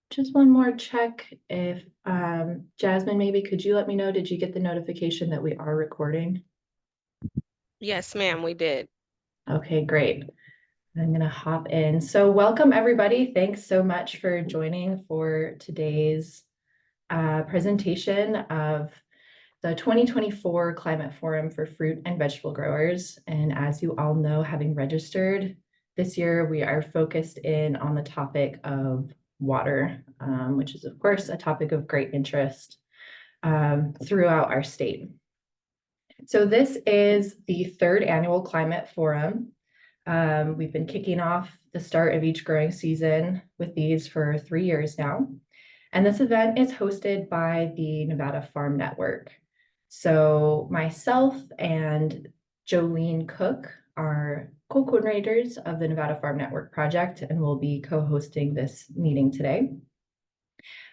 Just one more check. If Jasmine, maybe could you let me know, did you get the notification that we are recording? Yes, ma'am, we did. Okay, great. I'm gonna hop in. So welcome everybody. Thanks so much for joining for today's presentation of the 2024 Climate Forum for Fruit and Vegetable Growers. And as you all know, having registered this year, we are focused in on the topic of water, which is of course a topic of great interest throughout our state. So this is the third annual Climate Forum. We've been kicking off the start of each growing season with these for 3 years now. And this event is hosted by the Nevada Farm Network. So myself and Jolene Cook are co-coordinators of the Nevada Farm Network project, and we'll be co-hosting this meeting today.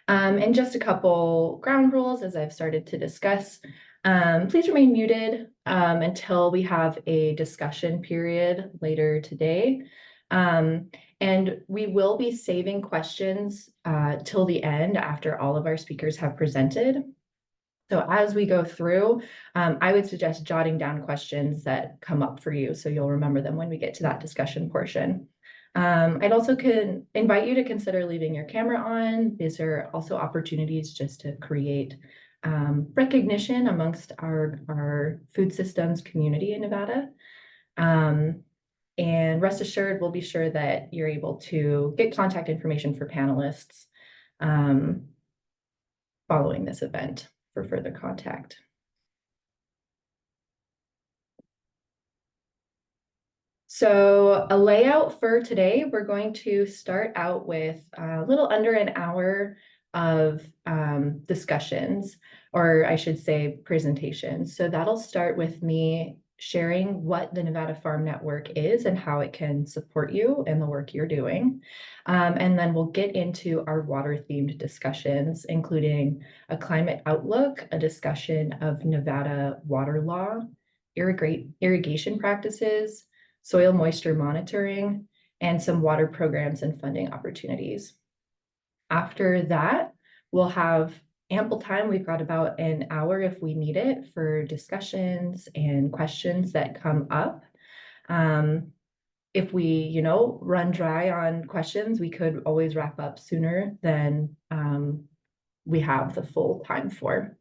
And just a couple ground rules as I've started to discuss. Please remain muted until we have a discussion period later today. And we will be saving questions till the end after all of our speakers have presented. So as we go through, I would suggest jotting down questions that come up for you so you'll remember them when we get to that discussion portion. I'd also invite you to consider leaving your camera on. These are also opportunities just to create recognition amongst our food systems community in Nevada. And rest assured, we'll be sure that you're able to get contact information for panelists following this event for further contact. So a layout for today, we're going to start out with a little under an hour of discussions, or I should say presentations. So that'll start with me sharing what the Nevada Farm Network is and how it can support you in the work you're doing. And then we'll get into our water-themed discussions, including a climate outlook, a discussion of Nevada water law, irrigation practices, soil moisture monitoring, and some water programs and funding opportunities. After that, we'll have ample time. We've got about an hour if we need it for discussions and questions that come up. If we, run dry on questions, we could always wrap up sooner than we have the full time for.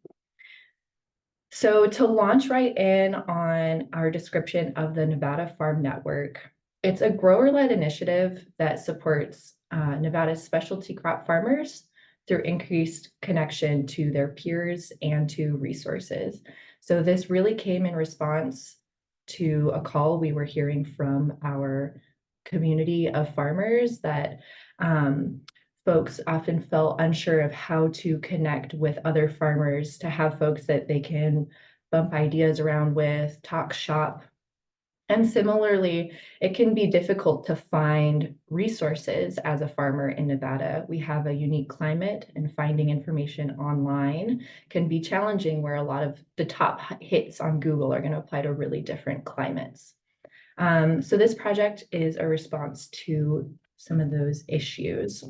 So to launch right in on our description of the Nevada Farm Network, it's a grower-led initiative that supports Nevada's specialty crop farmers through increased connection to their peers and to resources. So this really came in response to a call we were hearing from our community of farmers that folks often felt unsure of how to connect with other farmers, to have folks that they can bump ideas around with, talk shop. And similarly, it can be difficult to find resources as a farmer in Nevada. We have a unique climate, and finding information online can be challenging, where a lot of the top hits on Google are going to apply to really different climates. So this project is a response to some of those issues.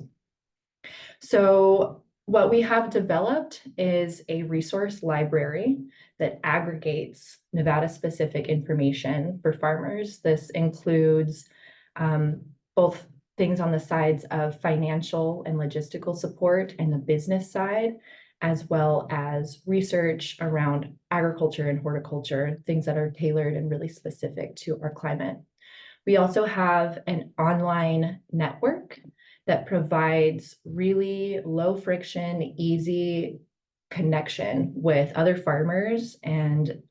So what we have developed is a resource library that aggregates Nevada-specific information for farmers. This includes both things on the sides of financial and logistical support and the business side, as well as research around agriculture and horticulture, things that are tailored and really specific to our climate. We also have an online network that provides really low friction, easy connection with other farmers and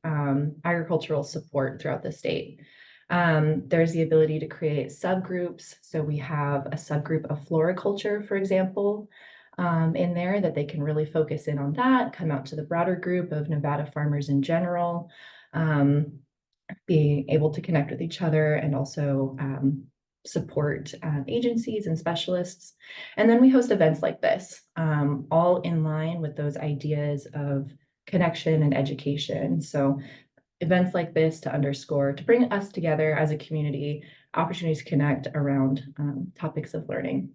agricultural support throughout the state. There's the ability to create subgroups. So we have a subgroup of floriculture, for example, in there that they can really focus in on that, come out to the broader group of Nevada farmers in general, being able to connect with each other and also support agencies and specialists. And then we host events like this, all in line with those ideas of connection and education. So events like this to underscore, to bring us together as a community, opportunities to connect around topics of learning.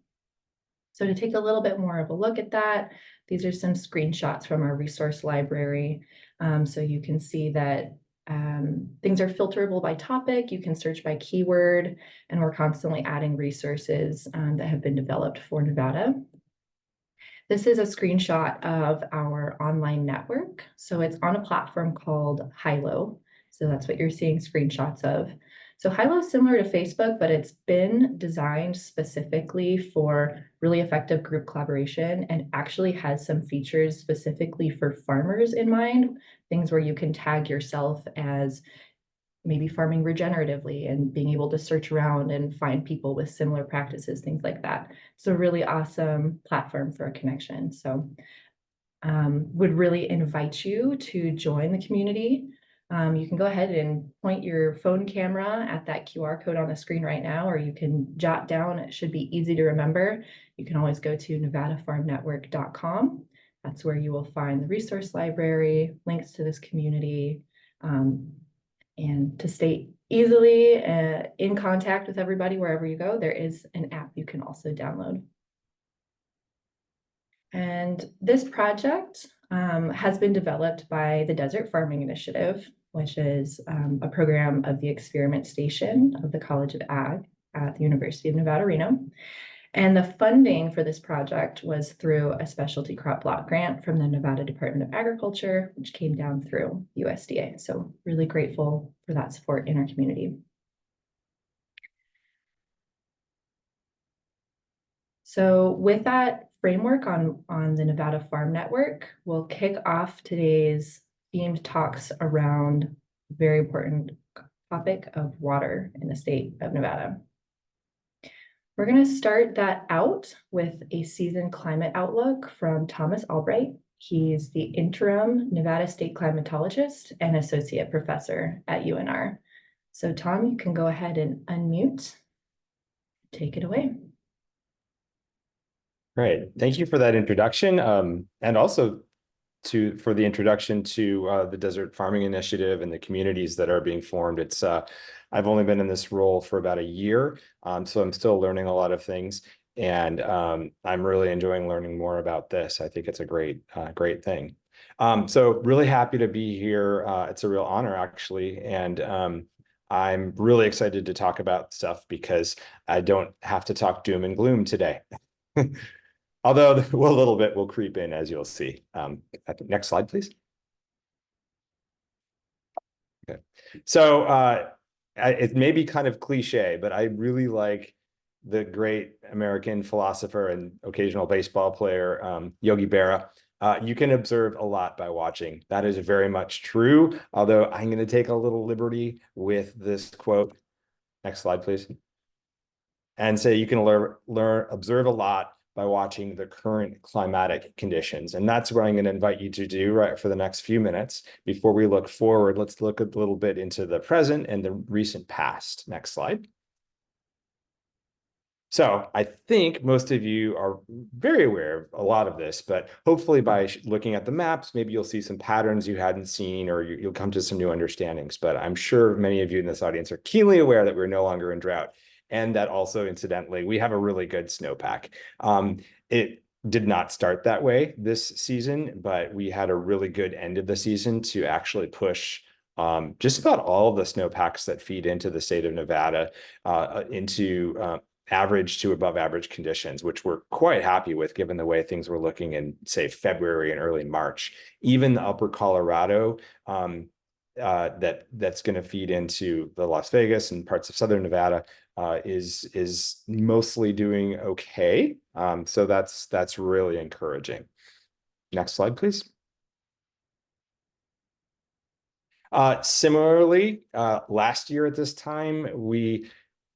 So to take a little bit more of a look at that, these are some screenshots from our resource library. So you can see that things are filterable by topic. You can search by keyword, and we're constantly adding resources that have been developed for Nevada. This is a screenshot of our online network. So it's on a platform called Hilo. So that's what you're seeing screenshots of. So Hilo is similar to Facebook, but it's been designed specifically for really effective group collaboration and actually has some features specifically for farmers in mind, things where you can tag yourself as maybe farming regeneratively and being able to search around and find people with similar practices, things like that. It's a really awesome platform for a connection. So would really invite you to join the community. You can go ahead and point your phone camera at that QR code on the screen right now, or you can jot down, it should be easy to remember. You can always go to nevadafarmnetwork.com. That's where you will find the resource library, links to this community, and to stay easily in contact with everybody wherever you go, there is an app you can also download. And this project has been developed by the Desert Farming Initiative, which is a program of the Experiment Station of the College of Ag at the University of Nevada, Reno. And the funding for this project was through a specialty crop block grant from the Nevada Department of Agriculture, which came down through USDA. So really grateful for that support in our community. So with that framework on the Nevada Farm Network, we'll kick off today's themed talks around a very important topic of water in the state of Nevada. We're going to start that out with a season climate outlook from Thomas Albright. He's the interim Nevada State climatologist and associate professor at UNR. So Tom, you can go ahead and unmute. Take it away. Great. Thank you for that introduction, and also for the introduction to the Desert Farming Initiative and the communities that are being formed. It's I've only been in this role for about a year, so I'm still learning a lot of things, and I'm really enjoying learning more about this. I think it's a great thing. So really happy to be here. It's a real honor, actually, and I'm really excited to talk about stuff because I don't have to talk doom and gloom today. Although a little bit will creep in, as you'll see. Next slide, please. Okay. So it may be kind of cliche, but I really like the great American philosopher and occasional baseball player, Yogi Berra. You can observe a lot by watching. That is very much true, although I'm going to take a little liberty with this quote. Next slide, please. And say you can observe a lot by watching the current climatic conditions. And that's what I'm going to invite you to do right for the next few minutes. Before we look forward, let's look a little bit into the present and the recent past. Next slide. So I think most of you are very aware of a lot of this, but hopefully by looking at the maps, maybe you'll see some patterns you hadn't seen, or you'll come to some new understandings. But I'm sure many of you in this audience are keenly aware that we're no longer in drought. And that also, incidentally, we have a really good snowpack. It did not start that way this season, but we had a really good end of the season to actually push just about all of the snowpacks that feed into the state of Nevada into average to above average conditions, which we're quite happy with given the way things were looking in, say, February and early March. Even the upper Colorado, that's going to feed into the Las Vegas and parts of southern Nevada, is mostly doing okay. So that's really encouraging. Next slide, please. Similarly, last year at this time, we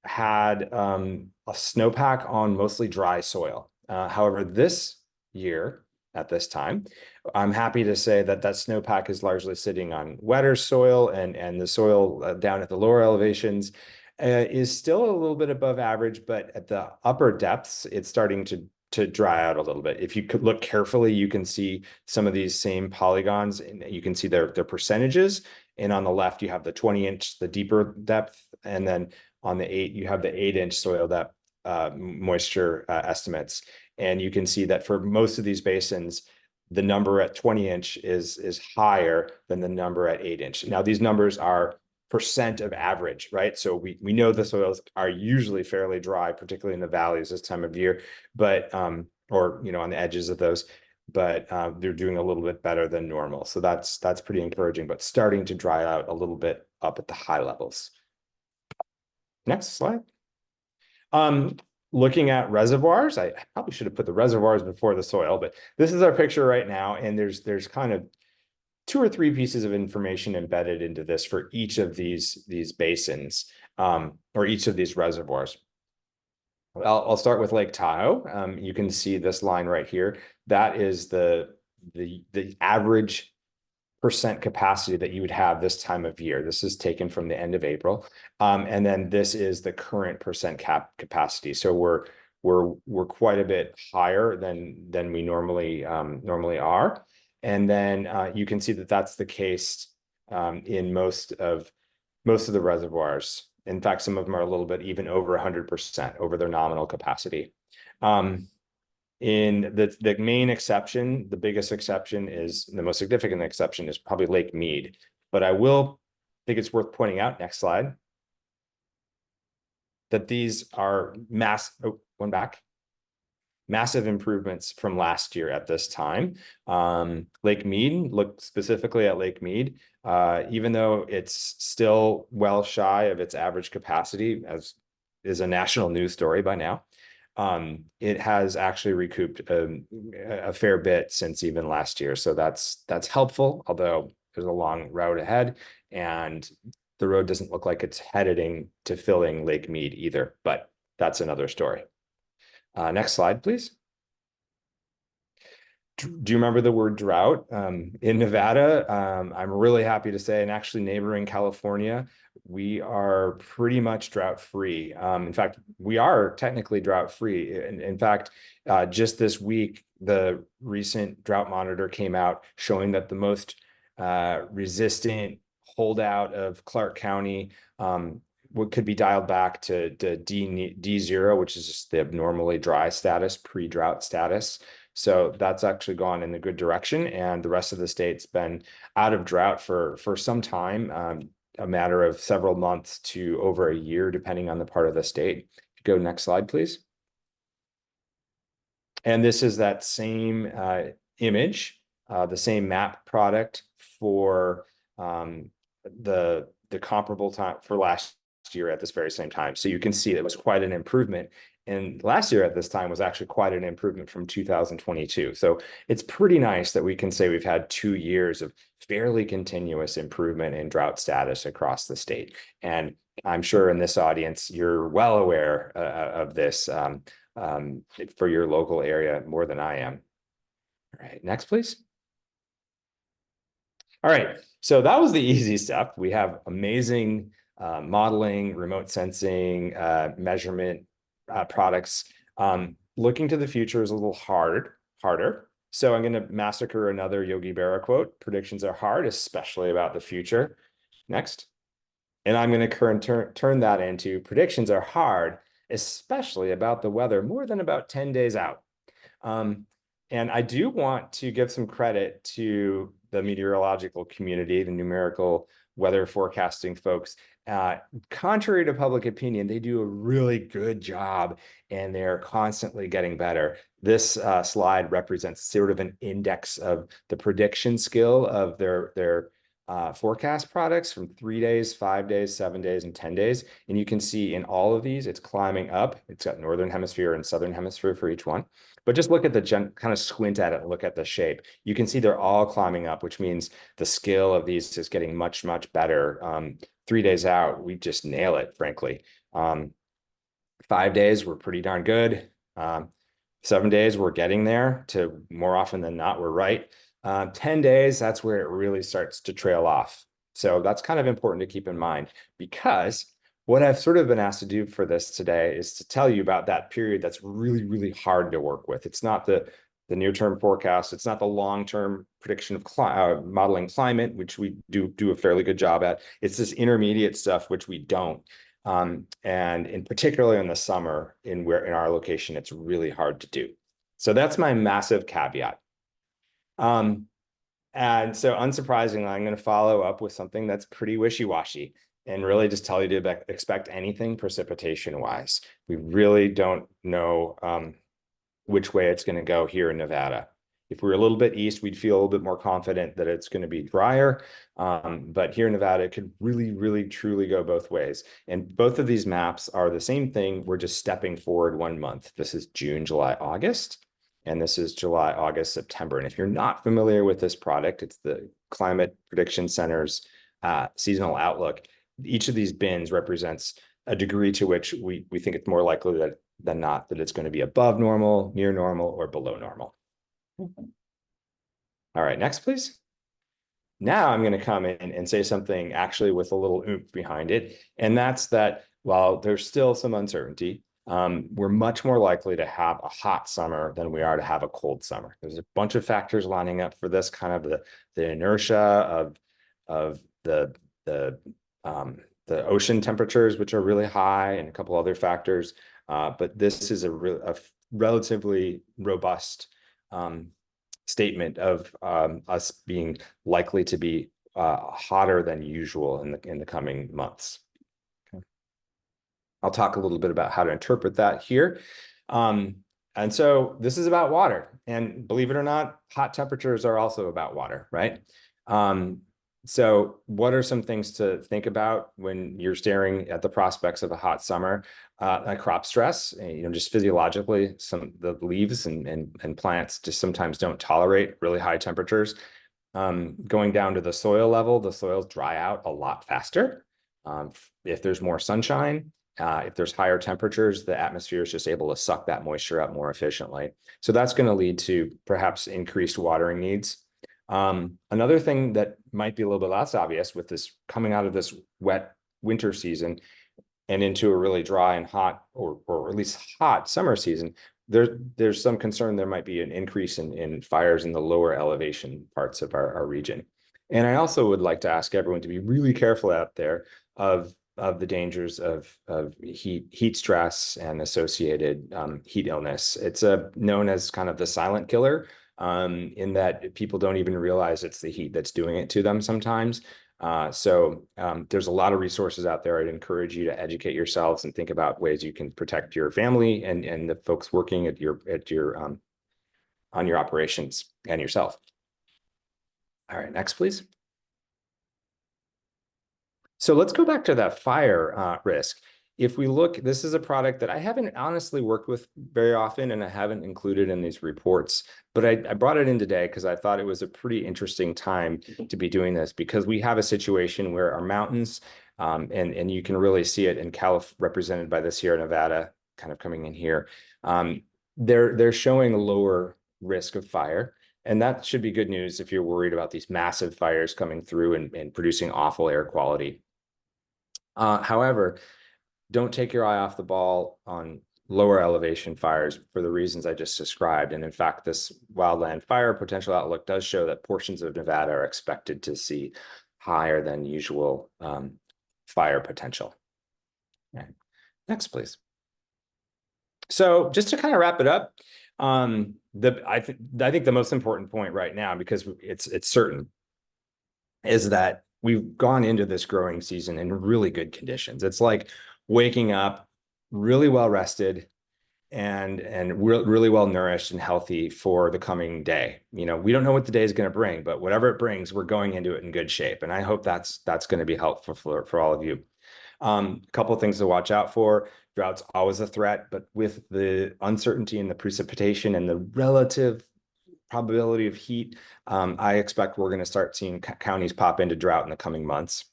had a snowpack on mostly dry soil. However, this year at this time, I'm happy to say that snowpack is largely sitting on wetter soil, and the soil down at the lower elevations is still a little bit above average, but at the upper depths, it's starting to dry out a little bit. If you could look carefully, you can see some of these same polygons, and you can see their percentages. And on the left, you have the 20-inch, the deeper depth, and then on the 8, you have the 8-inch soil depth moisture estimates. And you can see that for most of these basins, the number at 20-inch is higher than the number at 8-inch. Now, these numbers are percent of average, right? So we know the soils are usually fairly dry, particularly in the valleys this time of year, but or on the edges of those, but they're doing a little bit better than normal. So that's pretty encouraging, but starting to dry out a little bit up at the high levels. Next slide. Looking at reservoirs, I probably should have put the reservoirs before the soil, but this is our picture right now, and there's kind of 2 or 3 pieces of information embedded into this for each of these basins, or each of these reservoirs. I'll start with Lake Tahoe. You can see this line right here. That is the average percent capacity that you would have this time of year. This is taken from the end of April. And then this is the current percent capacity. So we're quite a bit higher than we normally are. And then you can see that that's the case in most of the reservoirs. In fact, some of them are a little bit even over 100% over their nominal capacity. In the main exception, the biggest exception is the most significant exception is probably Lake Mead. But I will think it's worth pointing out, next slide, that these are massive improvements from last year at this time. Lake Mead, look specifically at Lake Mead, even though it's still well shy of its average capacity, as is a national news story by now. It has actually recouped a fair bit since even last year. So that's helpful, although there's a long road ahead, and the road doesn't look like it's heading to filling Lake Mead either, but that's another story. Next slide, please. Do you remember the word drought? In Nevada, I'm really happy to say, and actually neighboring California, we are pretty much drought free. In fact, we are technically drought free. In fact, just this week, the recent drought monitor came out showing that the most resistant holdout of Clark County could be dialed back to D0, which is just the abnormally dry status, pre-drought status. So that's actually gone in the good direction, and the rest of the state's been out of drought for some time, a matter of several months to over a year, depending on the part of the state. Go next slide, please. And this is that same image, the same map product for the comparable time for last year at this very same time. So you can see it was quite an improvement. And last year at this time was actually quite an improvement from 2022. So it's pretty nice that we can say we've had 2 years of fairly continuous improvement in drought status across the state. And I'm sure in this audience, you're well aware of this for your local area more than I am. All right, next, please. All right, so that was the easy stuff. We have amazing modeling, remote sensing, measurement products. Looking to the future is a little harder. So I'm going to massacre another Yogi Berra quote. Predictions are hard, especially about the future. Next. And I'm going to turn that into predictions are hard, especially about the weather, more than about 10 days out. And I do want to give some credit to the meteorological community, the numerical weather forecasting folks. Contrary to public opinion, they do a really good job, and they're constantly getting better. This slide represents sort of an index of the prediction skill of their forecast products from 3 days, 5 days, 7 days, and 10 days. And you can see in all of these, it's climbing up. It's got Northern Hemisphere and Southern Hemisphere for each one. But just look at the kind of squint at it and look at the shape. You can see they're all climbing up, which means the skill of these is getting much, much better. 3 days out, we just nail it, frankly. 5 days, we're pretty darn good. 7 days, we're getting there to more often than not, we're right. 10 days, that's where it really starts to trail off. So that's kind of important to keep in mind, because what I've sort of been asked to do for this today is to tell you about that period that's really, really hard to work with. It's not the near-term forecast. It's not the long-term prediction of modeling climate, which we do a fairly good job at. It's this intermediate stuff, which we don't. And in particular in the summer, in our location, it's really hard to do. So that's my massive caveat. And so unsurprisingly, I'm going to follow up with something that's pretty wishy-washy and really just tell you to expect anything precipitation-wise. We really don't know which way it's going to go here in Nevada. If we were a little bit east, we'd feel a little bit more confident that it's going to be drier. But here in Nevada, it could really, really, truly go both ways. And both of these maps are the same thing. We're just stepping forward 1 month. This is June, July, August. And this is July, August, September. And if you're not familiar with this product, it's the Climate Prediction Center's seasonal outlook. Each of these bins represents a degree to which we think it's more likely than not that it's going to be above normal, near normal, or below normal. All right, next, please. Now I'm going to come in and say something actually with a little oomph behind it. And that's that while there's still some uncertainty, we're much more likely to have a hot summer than we are to have a cold summer. There's a bunch of factors lining up for this, kind of the inertia of the ocean temperatures, which are really high, and a couple other factors. But this is a relatively robust statement of us being likely to be hotter than usual in the coming months. Okay. I'll talk a little bit about how to interpret that here. And so this is about water. And believe it or not, hot temperatures are also about water, right? So what are some things to think about when you're staring at the prospects of a hot summer? Crop stress, just physiologically, the leaves and plants just sometimes don't tolerate really high temperatures. Going down to the soil level, the soils dry out a lot faster. If there's more sunshine, if there's higher temperatures, the atmosphere is just able to suck that moisture up more efficiently. So that's going to lead to perhaps increased watering needs. Another thing that might be a little bit less obvious with this coming out of this wet winter season and into a really dry and hot, or at least hot summer season, there's some concern there might be an increase in fires in the lower elevation parts of our region. And I also would like to ask everyone to be really careful out there of the dangers of heat stress and associated heat illness. It's known as kind of the silent killer, in that people don't even realize it's the heat that's doing it to them sometimes. So there's a lot of resources out there. I'd encourage you to educate yourselves and think about ways you can protect your family and the folks working on your operations and yourself. All right, next, please. So let's go back to that fire risk. If we look, this is a product that I haven't honestly worked with very often, and I haven't included in these reports, but I brought it in today because I thought it was a pretty interesting time to be doing this, because we have a situation where our mountains, and you can really see it in California, represented by the Sierra Nevada, kind of coming in here, they're showing a lower risk of fire. And that should be good news if you're worried about these massive fires coming through and producing awful air quality. However, don't take your eye off the ball on lower elevation fires for the reasons I just described. And in fact, this wildland fire potential outlook does show that portions of Nevada are expected to see higher than usual fire potential. Okay. Next, please. So just to kind of wrap it up, I think the most important point right now, because it's certain, is that we've gone into this growing season in really good conditions. It's like waking up really well rested and really well nourished and healthy for the coming day. We don't know what the day is going to bring, but whatever it brings, we're going into it in good shape. And I hope that's going to be helpful for all of you. A couple of things to watch out for. Drought's always a threat, but with the uncertainty in the precipitation and the relative probability of heat, I expect we're going to start seeing counties pop into drought in the coming months.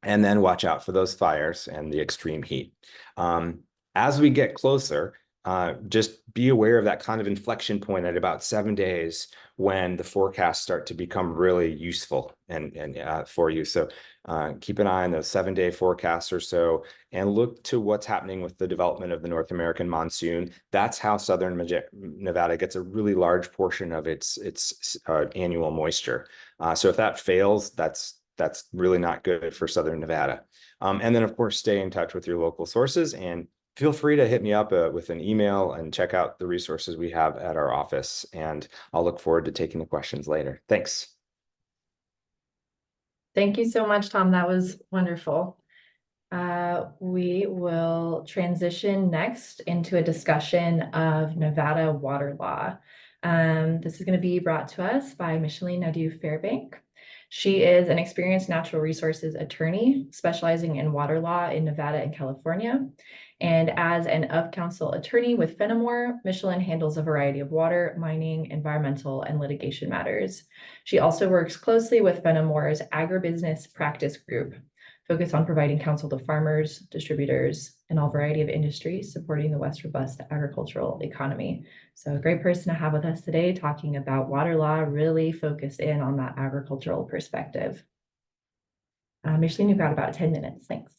And then watch out for those fires and the extreme heat. As we get closer, just be aware of that kind of inflection point at about 7 days when the forecasts start to become really useful and for you. So keep an eye on those 7-day forecasts or so, and look to what's happening with the development of the North American monsoon. That's how southern Nevada gets a really large portion of its annual moisture. So if that fails, that's really not good for southern Nevada. And then, of course, stay in touch with your local sources and feel free to hit me up with an email and check out the resources we have at our office. And I'll look forward to taking the questions later. Thanks. Thank you so much, Tom. That was wonderful. We will transition next into a discussion of Nevada water law. This is going to be brought to us by Micheline Nadeau-Fairbank. She is an experienced natural resources attorney specializing in water law in Nevada and California. And as an of-counsel attorney with Fenimore, Micheline handles a variety of water, mining, environmental, and litigation matters. She also works closely with Fenimore's agribusiness practice group, focused on providing counsel to farmers, distributors, and all variety of industries supporting the West's robust agricultural economy. So a great person to have with us today talking about water law, really focused in on that agricultural perspective. Micheline, you've got about 10 minutes. Thanks.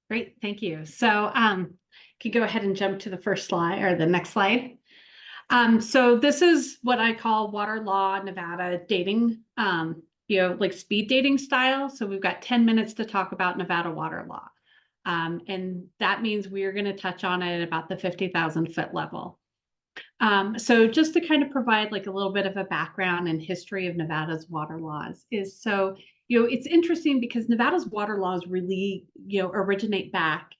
Great, thank you. So can go ahead and jump to the first slide or the next slide. So this is what I call water law Nevada dating, like speed dating style. So we've got 10 minutes to talk about Nevada water law. And that means we're going to touch on it about the 50,000 foot level. So just to kind of provide like a little bit of a background and history of Nevada's water laws is it's interesting because Nevada's water laws really, originate back,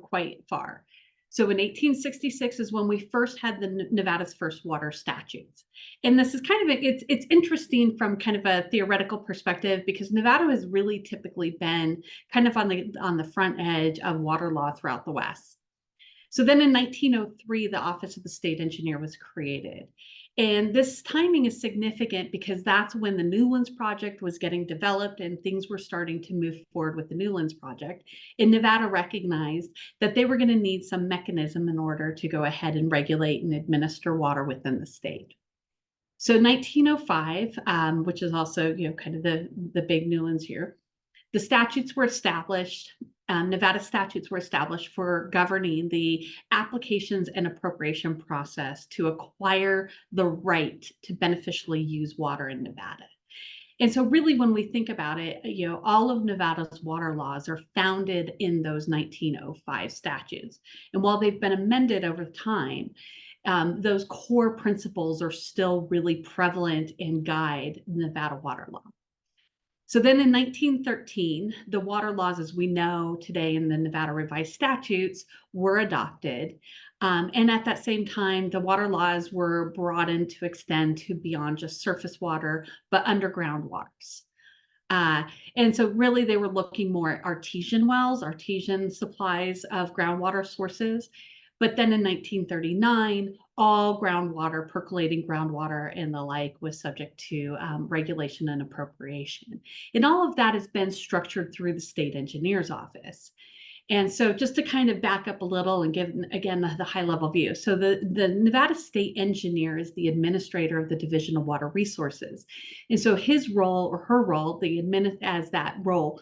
quite far. So in 1866 is when we first had the Nevada's first water statutes. And this is kind of, it's interesting from kind of a theoretical perspective because Nevada has really typically been kind of on the front edge of water law throughout the West. So then in 1903, the Office of the State Engineer was created. And this timing is significant because that's when the Newlands Project was getting developed and things were starting to move forward with the Newlands Project. And Nevada recognized that they were going to need some mechanism in order to go ahead and regulate and administer water within the state. So 1905, which is also kind of the big Newlands year, the statutes were established. Nevada statutes were established for governing the applications and appropriation process to acquire the right to beneficially use water in Nevada. And so really when we think about it, all of Nevada's water laws are founded in those 1905 statutes. And while they've been amended over time, those core principles are still really prevalent and guide Nevada water law. So then in 1913, the water laws as we know today in the Nevada revised statutes were adopted. And at that same time, the water laws were broadened to extend to beyond just surface water, but underground waters. And so really they were looking more at artesian wells, artesian supplies of groundwater sources. But then in 1939, all groundwater, percolating groundwater and the like was subject to regulation and appropriation. And all of that has been structured through the state engineer's office. And so just to kind of back up a little and give, again, the high level view. So the Nevada state engineer is the administrator of the Division of Water Resources. And so his role or her role, as that role,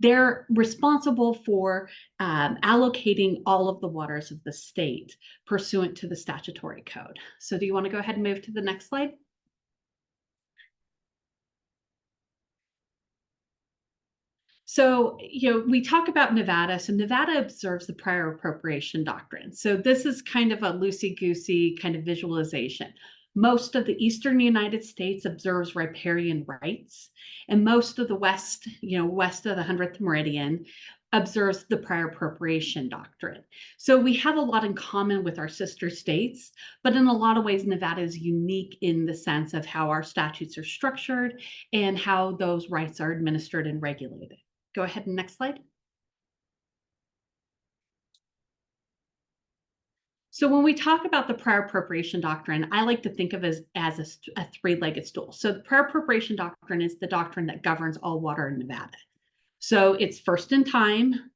they're responsible for allocating all of the waters of the state pursuant to the statutory code. So do you want to go ahead and move to the next slide? So, we talk about Nevada. So Nevada observes the prior appropriation doctrine. So this is kind of a loosey-goosey kind of visualization. Most of the eastern United States observes riparian rights, and most of the west, west of the 100th meridian, observes the prior appropriation doctrine. So we have a lot in common with our sister states, but in a lot of ways, Nevada is unique in the sense of how our statutes are structured and how those rights are administered and regulated. Go ahead and next slide. So when we talk about the prior appropriation doctrine, I like to think of it as a three-legged stool. So the prior appropriation doctrine is the doctrine that governs all water in Nevada. So it's first in time,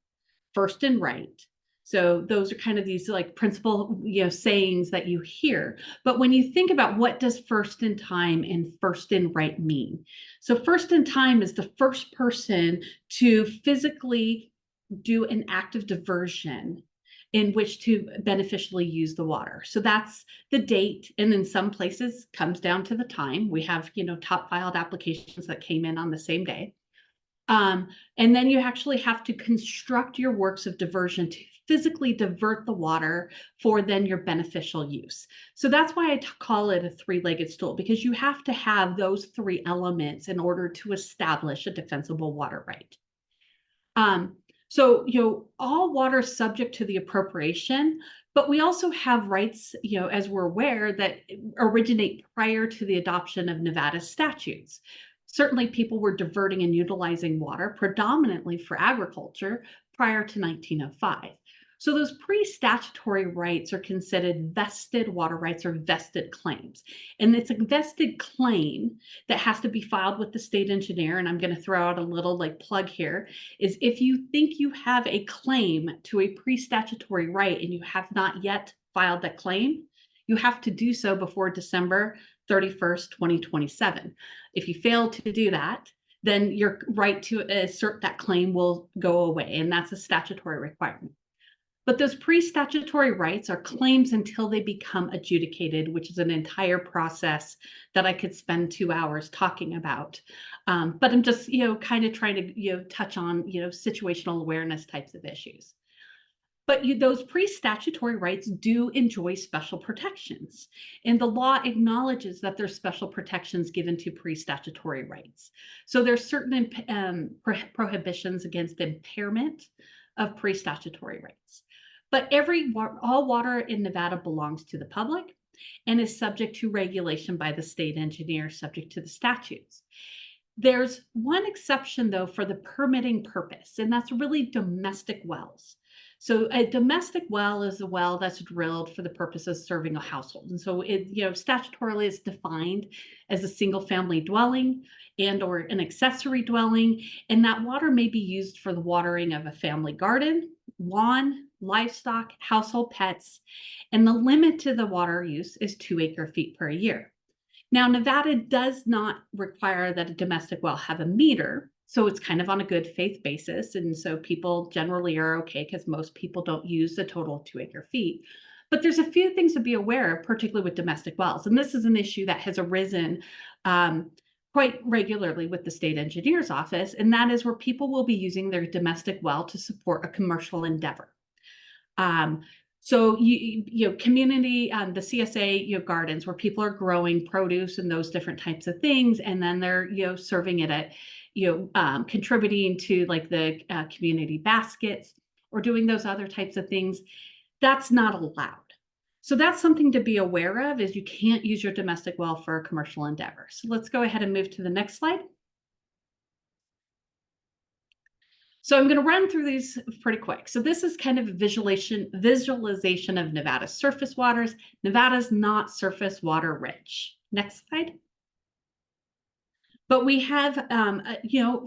first in right. So those are kind of these like principal, sayings that you hear. But when you think about what does first in time and first in right mean? So first in time is the first person to physically do an act of diversion in which to beneficially use the water. So that's the date. And in some places comes down to the time. We have, top filed applications that came in on the same day. And then you actually have to construct your works of diversion to physically divert the water for then your beneficial use. So that's why I call it a three-legged stool, because you have to have those three elements in order to establish a defensible water right. So, all water is subject to the appropriation, but we also have rights, as we're aware, that originate prior to the adoption of Nevada statutes. Certainly, people were diverting and utilizing water predominantly for agriculture prior to 1905. So those pre-statutory rights are considered vested water rights or vested claims. And it's a vested claim that has to be filed with the state engineer. And I'm going to throw out a little plug here, is if you think you have a claim to a pre-statutory right and you have not yet filed that claim, you have to do so before December 31st, 2027. If you fail to do that, then your right to assert that claim will go away, and that's a statutory requirement. But those pre-statutory rights are claims until they become adjudicated, which is an entire process that I could spend 2 hours talking about. But I'm just, kind of trying to, touch on, situational awareness types of issues. But those pre-statutory rights do enjoy special protections. And the law acknowledges that there's special protections given to pre-statutory rights. So there's certain prohibitions against impairment of pre-statutory rights. But all water in Nevada belongs to the public and is subject to regulation by the state engineer, subject to the statutes. There's one exception, though, for the permitting purpose, and that's really domestic wells. So a domestic well is a well that's drilled for the purpose of serving a household. And so it, statutorily is defined as a single family dwelling and or an accessory dwelling. And that water may be used for the watering of a family garden, lawn, livestock, household pets. And the limit to the water use is 2 acre-feet per year. Now, Nevada does not require that a domestic well have a meter. So it's kind of on a good faith basis. And so people generally are okay because most people don't use the total 2 acre-feet. But there's a few things to be aware of, particularly with domestic wells. And this is an issue that has arisen quite regularly with the state engineer's office. And that is where people will be using their domestic well to support a commercial endeavor. So community, the CSA, gardens where people are growing produce and those different types of things, and then they're serving it at contributing to the community baskets or doing those other types of things. That's not allowed. So that's something to be aware of, is you can't use your domestic well for a commercial endeavor. So let's go ahead and move to the next slide. So I'm going to run through these pretty quick. So this is kind of a visualization of Nevada's surface waters. Nevada's not surface water rich. Next slide. But we have,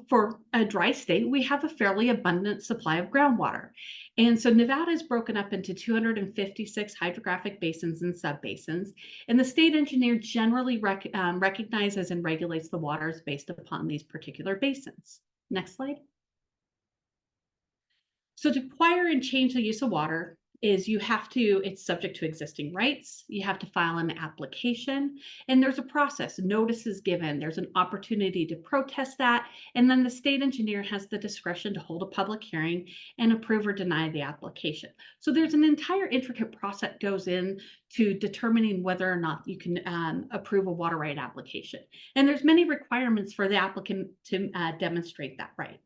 for a dry state, we have a fairly abundant supply of groundwater. And so Nevada is broken up into 256 hydrographic basins and subbasins. And the state engineer generally recognizes and regulates the waters based upon these particular basins. Next slide. So to acquire and change the use of water is it's subject to existing rights. You have to file an application, and there's a process. Notice is given. There's an opportunity to protest that, and then the state engineer has the discretion to hold a public hearing and approve or deny the application. So there's an entire intricate process that goes into determining whether or not you can approve a water right application. And there's many requirements for the applicant to demonstrate that right.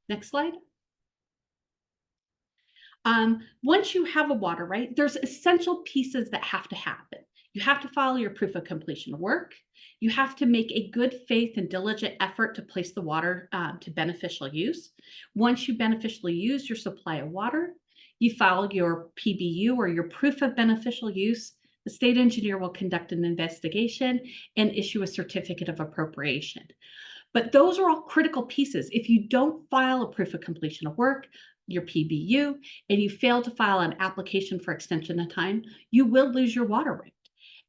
Next slide. Once you have a water right, there's essential pieces that have to happen. You have to follow your proof of completion of work. You have to make a good faith and diligent effort to place the water to beneficial use. Once you beneficially use your supply of water, you file your PBU or your proof of beneficial use. The state engineer will conduct an investigation and issue a certificate of appropriation. But those are all critical pieces. If you don't file a proof of completion of work, your PBU, and you fail to file an application for extension of time, you will lose your water right.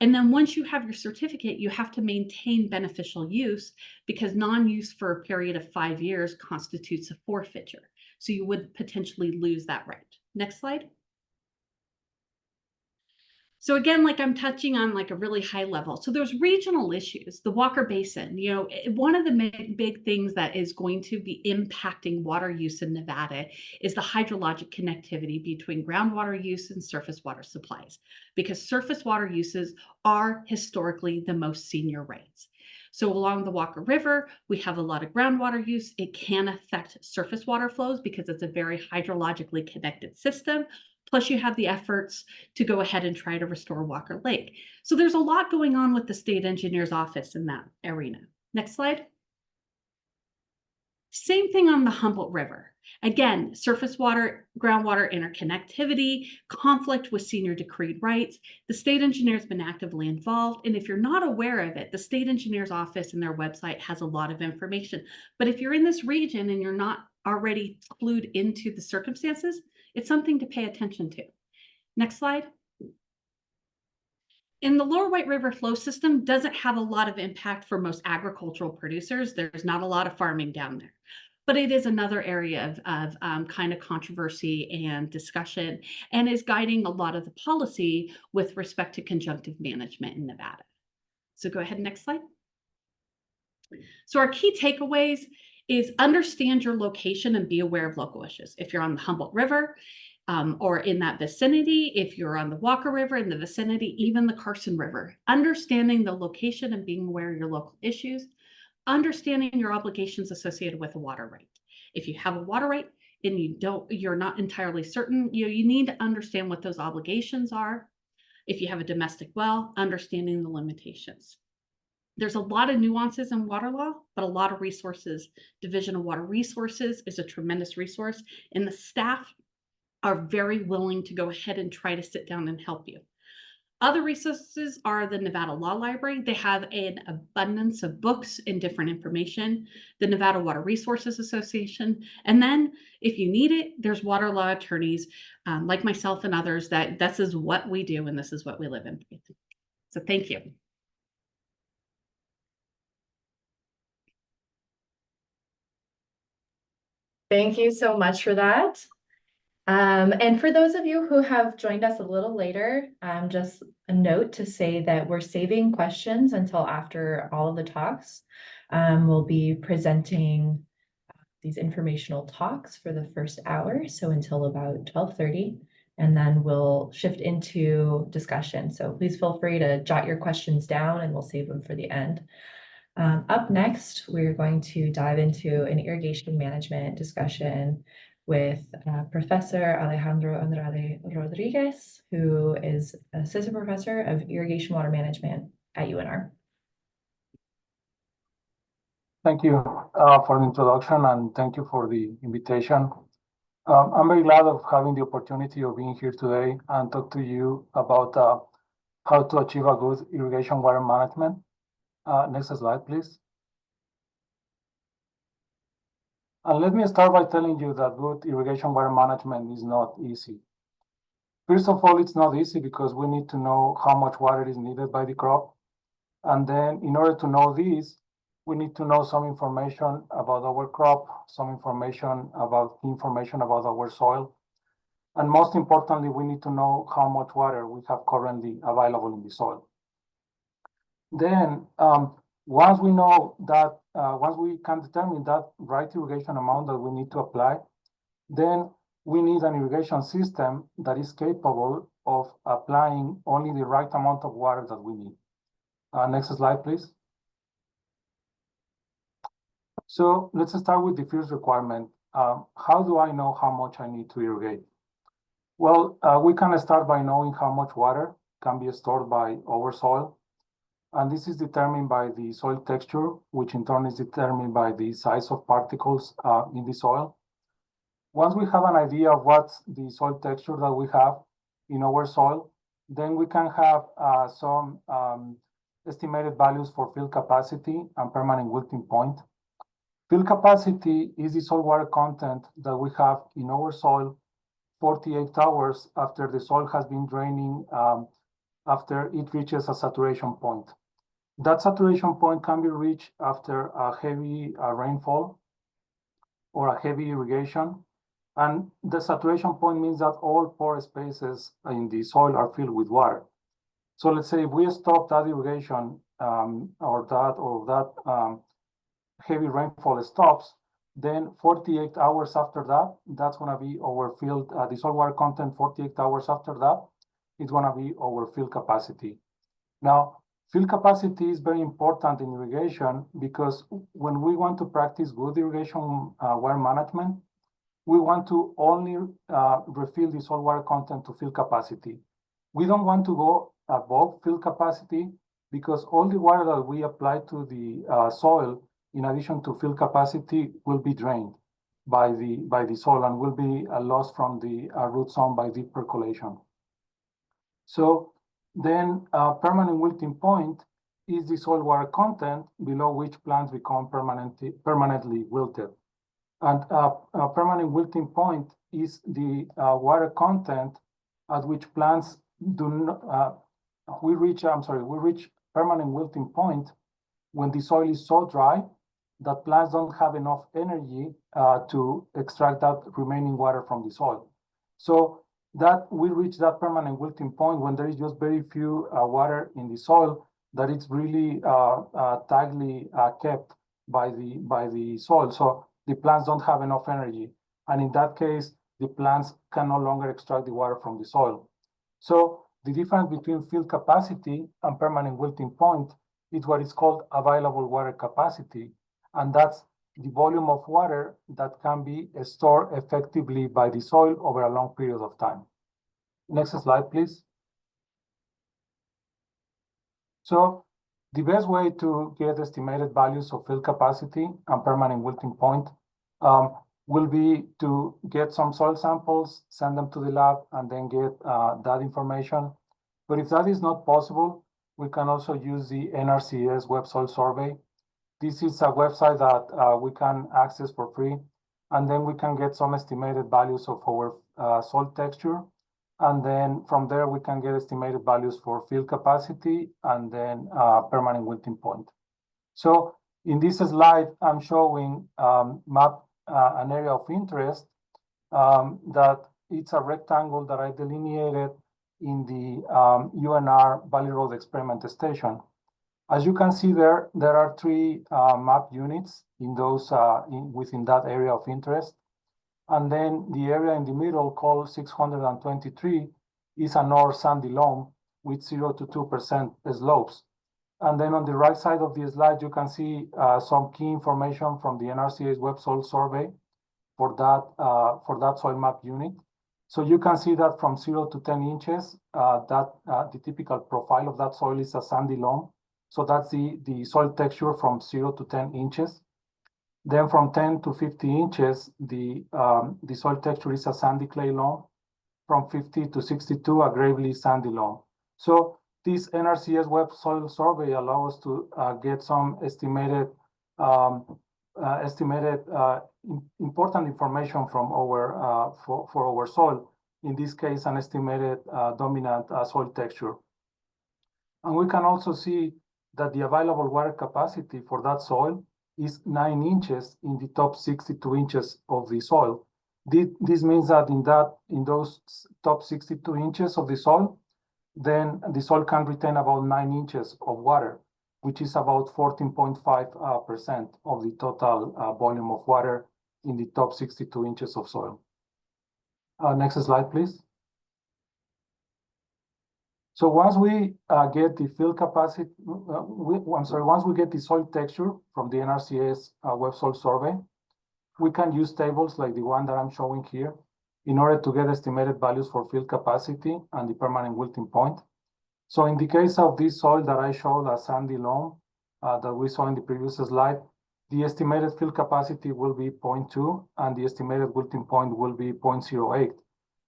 And then once you have your certificate, you have to maintain beneficial use, because non-use for a period of 5 years constitutes a forfeiture. So you would potentially lose that right. Next slide. So again, like I'm touching on like a really high level. So there's regional issues, the Walker Basin, one of the big things that is going to be impacting water use in Nevada is the hydrologic connectivity between groundwater use and surface water supplies, because surface water uses are historically the most senior rates. So along the Walker River, we have a lot of groundwater use. It can affect surface water flows because it's a very hydrologically connected system. Plus you have the efforts to go ahead and try to restore Walker Lake. So there's a lot going on with the state engineer's office in that arena. Next slide. Same thing on the Humboldt River. Again, surface water, groundwater interconnectivity, conflict with senior decreed rights. The state engineer's been actively involved. And if you're not aware of it, the state engineer's office and their website has a lot of information. But if you're in this region and you're not already clued into the circumstances, it's something to pay attention to. Next slide. In the Lower White River flow system doesn't have a lot of impact for most agricultural producers. There's not a lot of farming down there, but it is another area of kind of controversy and discussion, and is guiding a lot of the policy with respect to conjunctive management in Nevada. So go ahead, next slide. So our key takeaways is understand your location and be aware of local issues. If you're on the Humboldt River, or in that vicinity, if you're on the Walker River in the vicinity, even the Carson River, understanding the location and being aware of your local issues, understanding your obligations associated with a water right. If you have a water right and you're not entirely certain, you need to understand what those obligations are. If you have a domestic well, understanding the limitations. There's a lot of nuances in water law, but a lot of resources. Division of Water Resources is a tremendous resource, and the staff are very willing to go ahead and try to sit down and help you. Other resources are the Nevada Law Library. They have an abundance of books and different information. The Nevada Water Resources Association. And then if you need it, there's water law attorneys like myself and others that this is what we do and this is what we live in. So thank you. Thank you so much for that. And for those of you who have joined us a little later, just a note to say that we're saving questions until after all of the talks. We'll be presenting these informational talks for the first hour, so until about 12:30, and then we'll shift into discussion. So please feel free to jot your questions down and we'll save them for the end. Up next, we're going to dive into an irrigation management discussion with Professor Alejandro Andrade Rodriguez, who is Assistant Professor of Irrigation Water Management at UNR. Thank you for the introduction, and thank you for the invitation. I'm very glad of having the opportunity of being here today and talk to you about how to achieve a good irrigation water management. Next slide, please. And let me start by telling you that good irrigation water management is not easy. First of all, it's not easy because we need to know how much water is needed by the crop. And then in order to know this, we need to know some information about our crop, some information about our soil. And most importantly, we need to know how much water we have currently available in the soil. Then, once we know that, once we can determine that right irrigation amount that we need to apply, then we need an irrigation system that is capable of applying only the right amount of water that we need. Next slide, please. So let's start with the first requirement. How do I know how much I need to irrigate? Well, we can start by knowing how much water can be stored by our soil. And this is determined by the soil texture, which in turn is determined by the size of particles in the soil. Once we have an idea of what's the soil texture that we have in our soil, then we can have some estimated values for field capacity and permanent wilting point. Field capacity is the soil water content that we have in our soil 48 hours after the soil has been draining, after it reaches a saturation point. That saturation point can be reached after a heavy rainfall or a heavy irrigation. And the saturation point means that all pore spaces in the soil are filled with water. So let's say if we stop that irrigation or that heavy rainfall stops, then 48 hours after that, that's going to be our field, the soil water content 48 hours after that, it's going to be our field capacity. Now, field capacity is very important in irrigation because when we want to practice good irrigation water management, we want to only refill the soil water content to field capacity. We don't want to go above field capacity because all the water that we apply to the soil, in addition to field capacity, will be drained by the soil and will be lost from the root zone by deep percolation. So then permanent wilting point is the soil water content below which plants become permanently wilted. And permanent wilting point is the water content at which plants do not, we reach permanent wilting point when the soil is so dry that plants don't have enough energy to extract that remaining water from the soil. So that we reach that permanent wilting point when there is just very few water in the soil, that it's really tightly kept by the soil. So the plants don't have enough energy. And in that case, the plants can no longer extract the water from the soil. So the difference between field capacity and permanent wilting point is what is called available water capacity. And that's the volume of water that can be stored effectively by the soil over a long period of time. Next slide, please. So the best way to get estimated values of field capacity and permanent wilting point will be to get some soil samples, send them to the lab, and then get that information. But if that is not possible, we can also use the NRCS web soil survey. This is a website that we can access for free, and then we can get some estimated values of our soil texture. And then from there, we can get estimated values for field capacity and then permanent wilting point. So in this slide, I'm showing an area of interest that it's a rectangle that I delineated in the UNR Valley Road Experiment Station. As you can see there are three map units in those within that area of interest. And then the area in the middle called 623 is a north sandy loam with 0 to 2% slopes. And then on the right side of the slide, you can see some key information from the NRCA's web soil survey for that soil map unit. So you can see that from 0 to 10 inches, the typical profile of that soil is a sandy loam. So that's the soil texture from 0 to 10 inches. Then from 10 to 50 inches, the soil texture is a sandy clay loam. From 50 to 62, a gravely sandy loam. So this NRCS web soil survey allows us to get some estimated important information from our for our soil. In this case, an estimated dominant soil texture. And we can also see that the available water capacity for that soil is 9 inches in the top 62 inches of the soil. This means that in those top 62 inches of the soil, then the soil can retain about 9 inches of water, which is about 14.5% of the total volume of water in the top 62 inches of soil. Next slide, please. So once we get the field capacity, once we get the soil texture from the NRCS web soil survey, we can use tables like the one that I'm showing here in order to get estimated values for field capacity and the permanent wilting point. So in the case of this soil that I showed, a sandy loam that we saw in the previous slide, the estimated field capacity will be 0.2 and the estimated wilting point will be 0.08.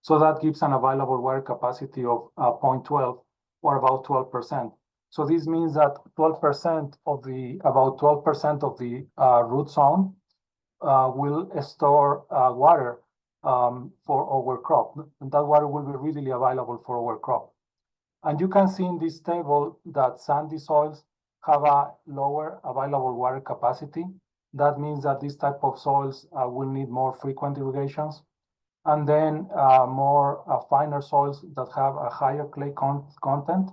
So that gives an available water capacity of 0.12 or about 12%. So this means that 12% of the root zone will store water for our crop. And that water will be readily available for our crop. And you can see in this table that sandy soils have a lower available water capacity. That means that this type of soils will need more frequent irrigations. And then more finer soils that have a higher clay content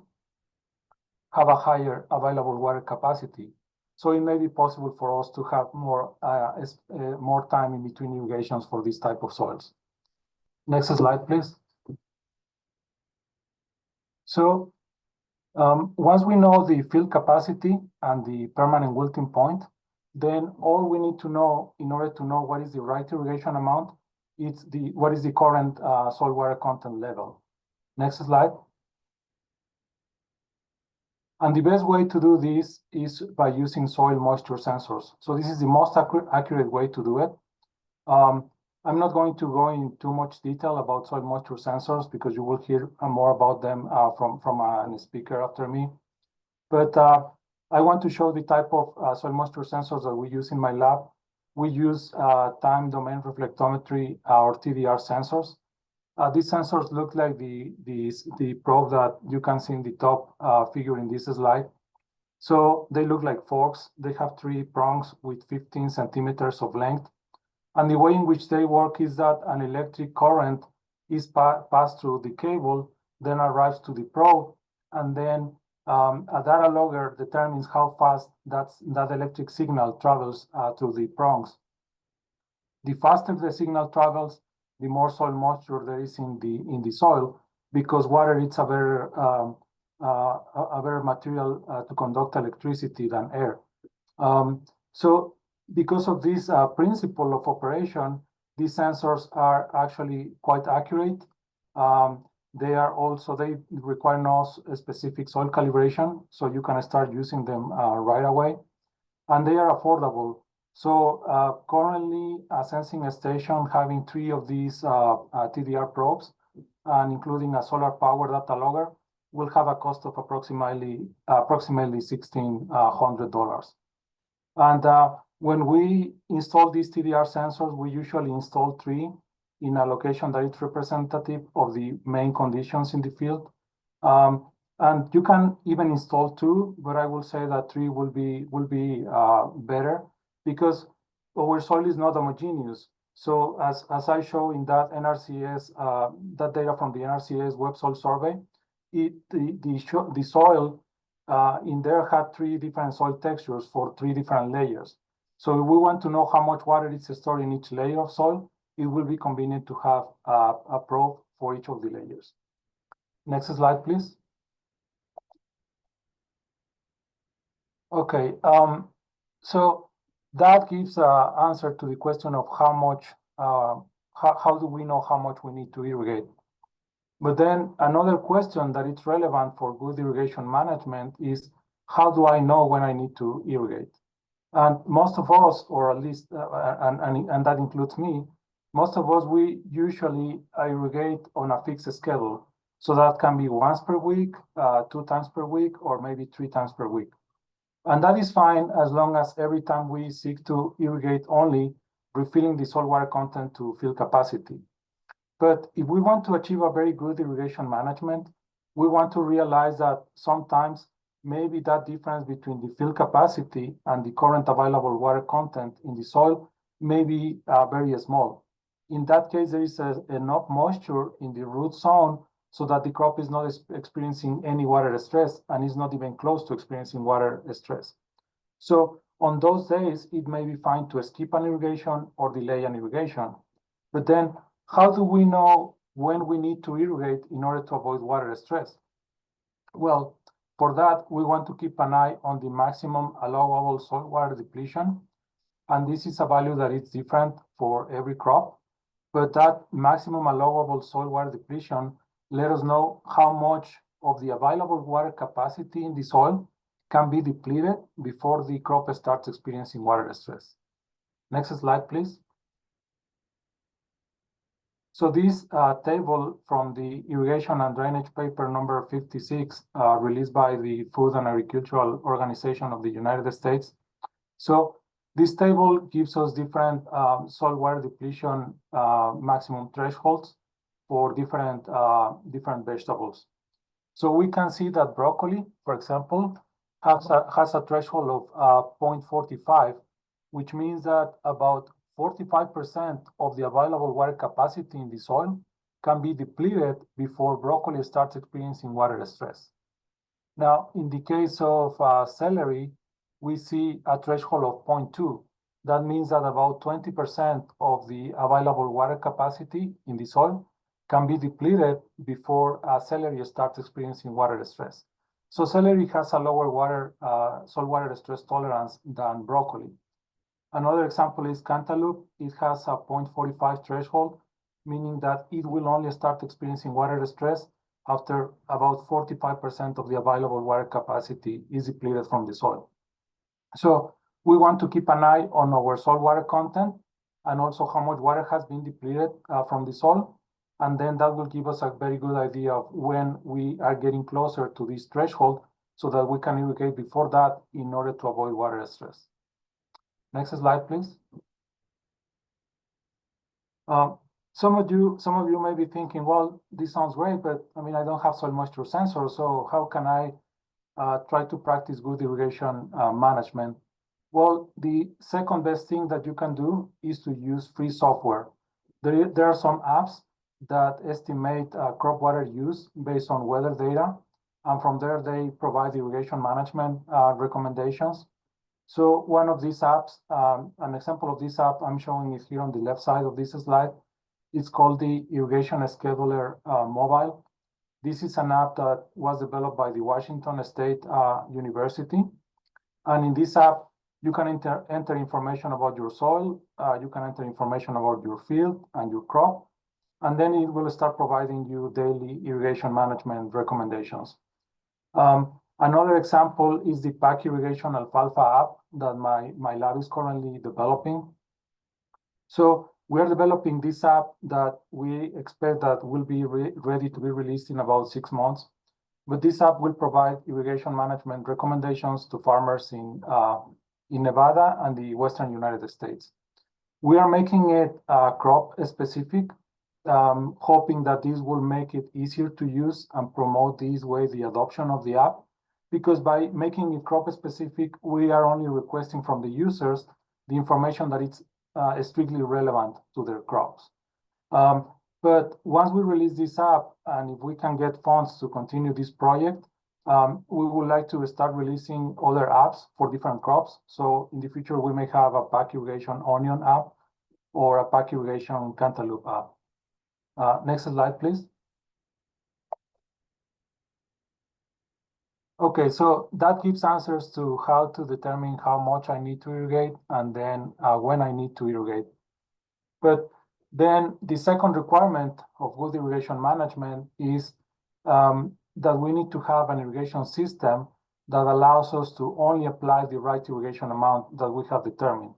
have a higher available water capacity. So it may be possible for us to have more time in between irrigations for this type of soils. Next slide, please. So once we know the field capacity and the permanent wilting point, then all we need to know in order to know what is the right irrigation amount, it's what is the current soil water content level. Next slide. And the best way to do this is by using soil moisture sensors. So this is the most accurate way to do it. I'm not going to go in too much detail about soil moisture sensors because you will hear more about them from a speaker after me. But I want to show the type of soil moisture sensors that we use in my lab. We use time domain reflectometry or TDR sensors. These sensors look like the probe that you can see in the top figure in this slide. So they look like forks. They have 3 prongs with 15 centimeters of length. And the way in which they work is that an electric current is passed through the cable, then arrives to the probe, and then a data logger determines how fast that electric signal travels through the prongs. The faster the signal travels, the more soil moisture there is in the soil, because water is a better material to conduct electricity than air. So because of this principle of operation, these sensors are actually quite accurate. They require no specific soil calibration, so you can start using them right away, and they are affordable. So currently, a sensing station having 3 of these TDR probes, and including a solar power data logger, will have a cost of approximately $1,600. And when we install these TDR sensors, we usually install 3 in a location that is representative of the main conditions in the field. And you can even install 2, but I will say that 3 will be better, because our soil is not homogeneous. So as I show in that NRCS, that data from the NRCS web soil survey, the soil in there had 3 different soil textures for 3 different layers. So if we want to know how much water is stored in each layer of soil, it will be convenient to have a probe for each of the layers. Next slide, please. Okay, so that gives an answer to the question of how much, how do we know how much we need to irrigate? But then another question that is relevant for good irrigation management is, how do I know when I need to irrigate? And most of us, or at least, and that includes me, most of us, we usually irrigate on a fixed schedule. So that can be once per week, 2 times per week, or maybe 3 times per week. And that is fine as long as every time we seek to irrigate only refilling the soil water content to field capacity. But if we want to achieve a very good irrigation management, we want to realize that sometimes maybe that difference between the field capacity and the current available water content in the soil may be very small. In that case, there is enough moisture in the root zone so that the crop is not experiencing any water stress and is not even close to experiencing water stress. So on those days, it may be fine to skip an irrigation or delay an irrigation. But then how do we know when we need to irrigate in order to avoid water stress? Well, for that, we want to keep an eye on the maximum allowable soil water depletion. And this is a value that is different for every crop. But that maximum allowable soil water depletion let us know how much of the available water capacity in the soil can be depleted before the crop starts experiencing water stress. Next slide, please. So this table from the Irrigation and Drainage paper number 56, released by the Food and Agricultural Organization of the United States. So this table gives us different soil water depletion maximum thresholds for different vegetables. So we can see that broccoli, for example, has a threshold of 0.45, which means that about 45% of the available water capacity in the soil can be depleted before broccoli starts experiencing water stress. Now, in the case of celery, we see a threshold of 0.2. That means that about 20% of the available water capacity in the soil can be depleted before celery starts experiencing water stress. So celery has a lower soil water stress tolerance than broccoli. Another example is cantaloupe. It has a 0.45 threshold, meaning that it will only start experiencing water stress after about 45% of the available water capacity is depleted from the soil. So we want to keep an eye on our soil water content and also how much water has been depleted from the soil. And then that will give us a very good idea of when we are getting closer to this threshold so that we can irrigate before that in order to avoid water stress. Next slide, please. Some of you may be thinking, well, this sounds great, but I mean, I don't have soil moisture sensor, so how can I try to practice good irrigation management? Well, the second best thing that you can do is to use free software. There are some apps that estimate crop water use based on weather data, and from there they provide irrigation management recommendations. So one of these apps, an example of this app I'm showing is here on the left side of this slide. It's called the Irrigation Scheduler Mobile. This is an app that was developed by the Washington State University. And in this app, you can enter information about your soil, you can enter information about your field and your crop, and then it will start providing you daily irrigation management recommendations. Another example is the Pack Irrigation Alfalfa app that my lab is currently developing. So we are developing this app that we expect that will be ready to be released in about 6 months. But this app will provide irrigation management recommendations to farmers in Nevada and the Western United States. We are making it crop specific, hoping that this will make it easier to use and promote this way the adoption of the app. Because by making it crop specific, we are only requesting from the users the information that it's strictly relevant to their crops. But once we release this app, and if we can get funds to continue this project, we would like to start releasing other apps for different crops. So in the future, we may have a pack irrigation onion app or a pack irrigation cantaloupe app. Next slide, please. Okay, so that gives answers to how to determine how much I need to irrigate and then when I need to irrigate. But then the second requirement of good irrigation management is that we need to have an irrigation system that allows us to only apply the right irrigation amount that we have determined.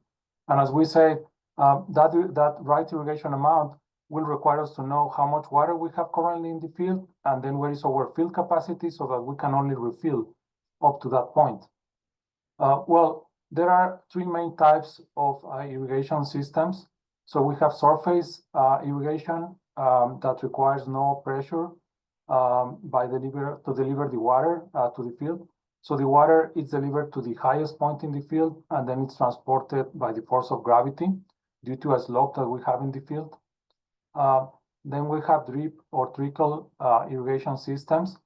And as we say, that right irrigation amount will require us to know how much water we have currently in the field, and then where is our field capacity so that we can only refill up to that point. Well, there are 3 main types of irrigation systems. So we have surface irrigation that requires no pressure to deliver the water to the field. So the water is delivered to the highest point in the field, and then it's transported by the force of gravity due to a slope that we have in the field. Then we have drip or trickle irrigation systems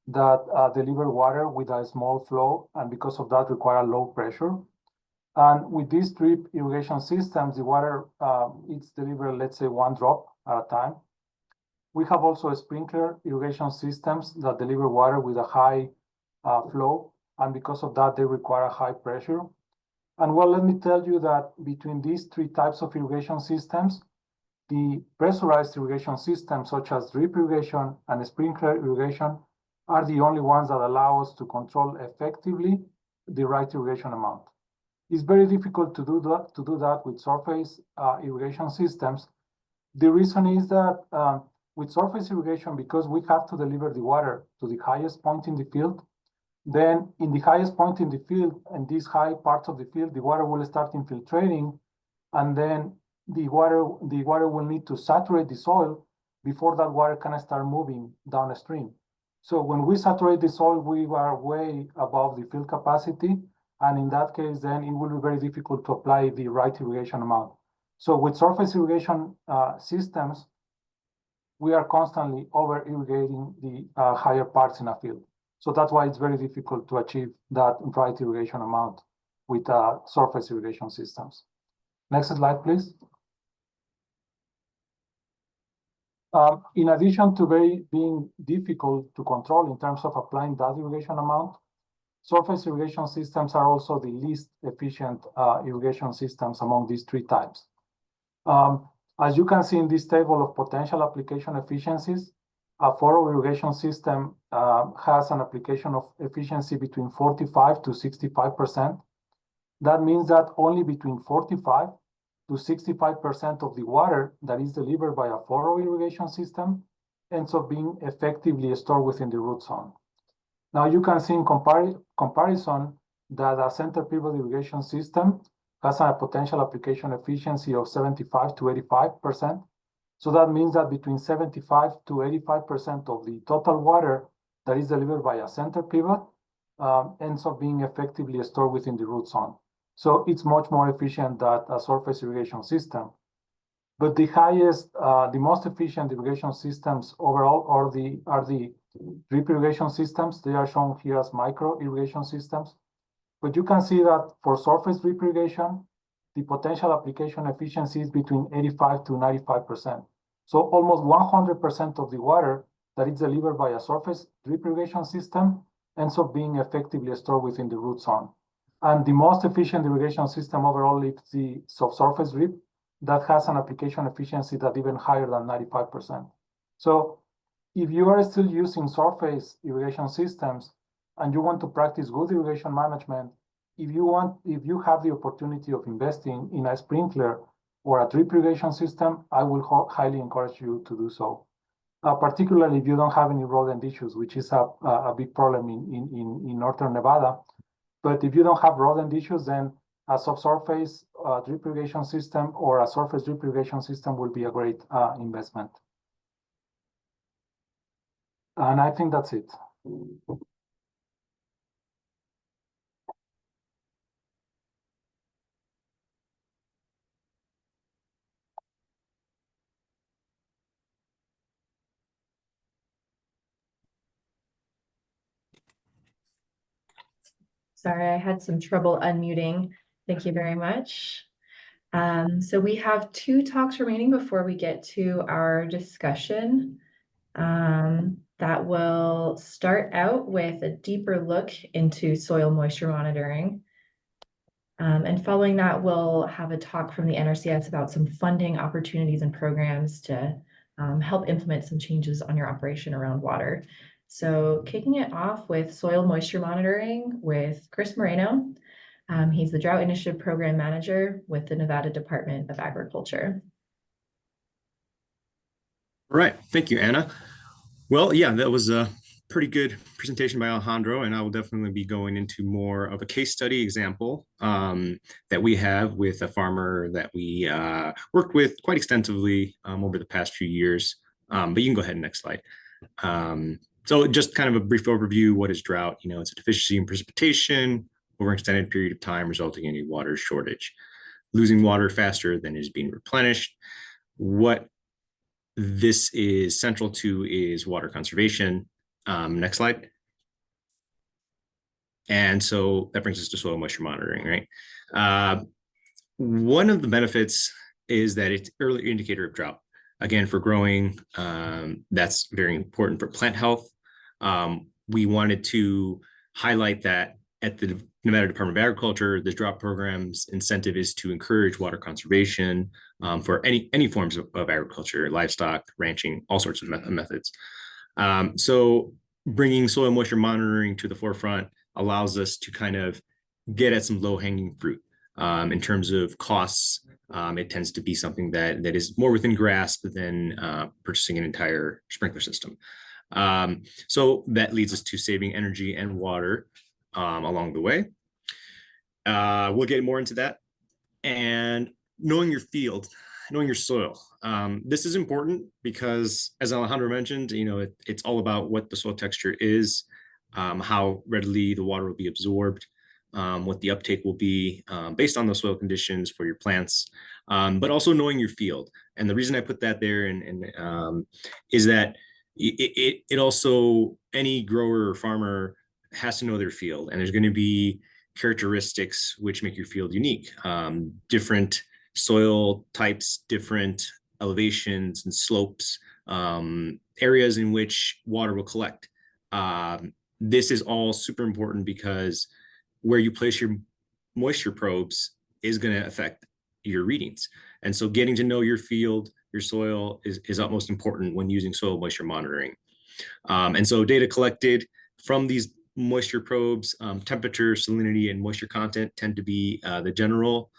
that deliver water with a small flow, and because of that require low pressure. And with these drip irrigation systems, the water it's delivered, let's say, 1 drop at a time. We have also sprinkler irrigation systems that deliver water with a high flow, and because of that, they require high pressure. And well, let me tell you that between these 3 types of irrigation systems, the pressurized irrigation systems, such as drip irrigation and sprinkler irrigation, are the only ones that allow us to control effectively the right irrigation amount. It's very difficult to do that with surface irrigation systems. The reason is that with surface irrigation, because we have to deliver the water to the highest point in the field, then in the highest point in the field, and these high parts of the field, the water will start infiltrating, and then the water will need to saturate the soil before that water can start moving downstream. So when we saturate the soil, we are way above the field capacity, and in that case, then it will be very difficult to apply the right irrigation amount. So with surface irrigation systems, we are constantly over irrigating the higher parts in a field. So that's why it's very difficult to achieve that right irrigation amount with surface irrigation systems. Next slide, please. In addition to being difficult to control in terms of applying that irrigation amount, surface irrigation systems are also the least efficient irrigation systems among these three types. As you can see in this table of potential application efficiencies, a furrow irrigation system has an application of efficiency between 45 to 65%. That means that only between 45 to 65% of the water that is delivered by a furrow irrigation system ends up being effectively stored within the root zone. Now you can see in comparison that a center pivot irrigation system has a potential application efficiency of 75 to 85%. So that means that between 75 to 85% of the total water that is delivered by a center pivot ends up being effectively stored within the root zone. So it's much more efficient than a surface irrigation system. But the most efficient irrigation systems overall are the drip irrigation systems. They are shown here as micro irrigation systems. But you can see that for surface drip irrigation, the potential application efficiency is between 85 to 95%. So almost 100% of the water that is delivered by a surface drip irrigation system ends up being effectively stored within the root zone. And the most efficient irrigation system overall is the subsurface drip that has an application efficiency that even higher than 95%. So if you are still using surface irrigation systems and you want to practice good irrigation management, if you have the opportunity of investing in a sprinkler or a drip irrigation system, I will highly encourage you to do so. Particularly if you don't have any rodent issues, which is a big problem in northern Nevada. But if you don't have rodent issues, then a subsurface drip irrigation system or a surface drip irrigation system will be a great investment. And I think that's it. Sorry, I had some trouble unmuting. Thank you very much. So we have 2 talks remaining before we get to our discussion. That will start out with a deeper look into soil moisture monitoring. And following that, we'll have a talk from the NRCS about some funding opportunities and programs to help implement some changes on your operation around water. So kicking it off with soil moisture monitoring with Chris Moreno. He's the Drought Initiative Program Manager with the Nevada Department of Agriculture. All right, thank you, Anna. Well, yeah, that was a pretty good presentation by Alejandro, and I will definitely be going into more of a case study example that we have with a farmer that we worked with quite extensively over the past few years. But you can go ahead and next slide. So just kind of a brief overview, what is drought? You know, it's a deficiency in precipitation over an extended period of time resulting in a water shortage, losing water faster than is being replenished. What this is central to is water conservation. Next slide. And so that brings us to soil moisture monitoring, right? One of the benefits is that it's an early indicator of drought. Again, for growing, that's very important for plant health. We wanted to highlight that at the Nevada Department of Agriculture, the drought program's incentive is to encourage water conservation for any forms of agriculture, livestock, ranching, all sorts of methods. So bringing soil moisture monitoring to the forefront allows us to kind of get at some low-hanging fruit. In terms of costs, it tends to be something that is more within grasp than purchasing an entire sprinkler system. So that leads us to saving energy and water along the way. We'll get more into that. And knowing your field, knowing your soil. This is important because, as Alejandro mentioned, you know, it's all about what the soil texture is, how readily the water will be absorbed, what the uptake will be based on the soil conditions for your plants, but also knowing your field. And the reason I put that there is that it also, any grower or farmer has to know their field, and there's going to be characteristics which make your field unique. Different soil types, different elevations and slopes, areas in which water will collect. This is all super important because where you place your moisture probes is going to affect your readings. And so getting to know your field, your soil is utmost important when using soil moisture monitoring. And so data collected from these moisture probes, temperature, salinity, and moisture content tend to be the general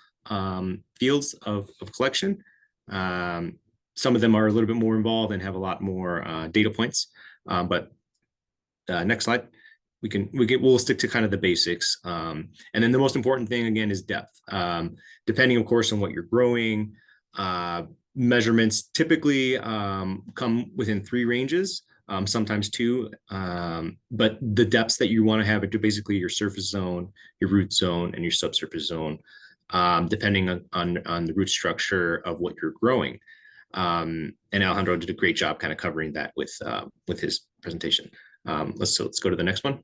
fields of collection. Some of them are a little bit more involved and have a lot more data points. But next slide. We'll stick to kind of the basics. And then the most important thing again is depth. Depending, of course, on what you're growing, measurements typically come within 3 ranges, sometimes 2. But the depths that you want to have are basically your surface zone, your root zone, and your subsurface zone, depending on the root structure of what you're growing. And Alejandro did a great job kind of covering that with his presentation. Let's go to the next one.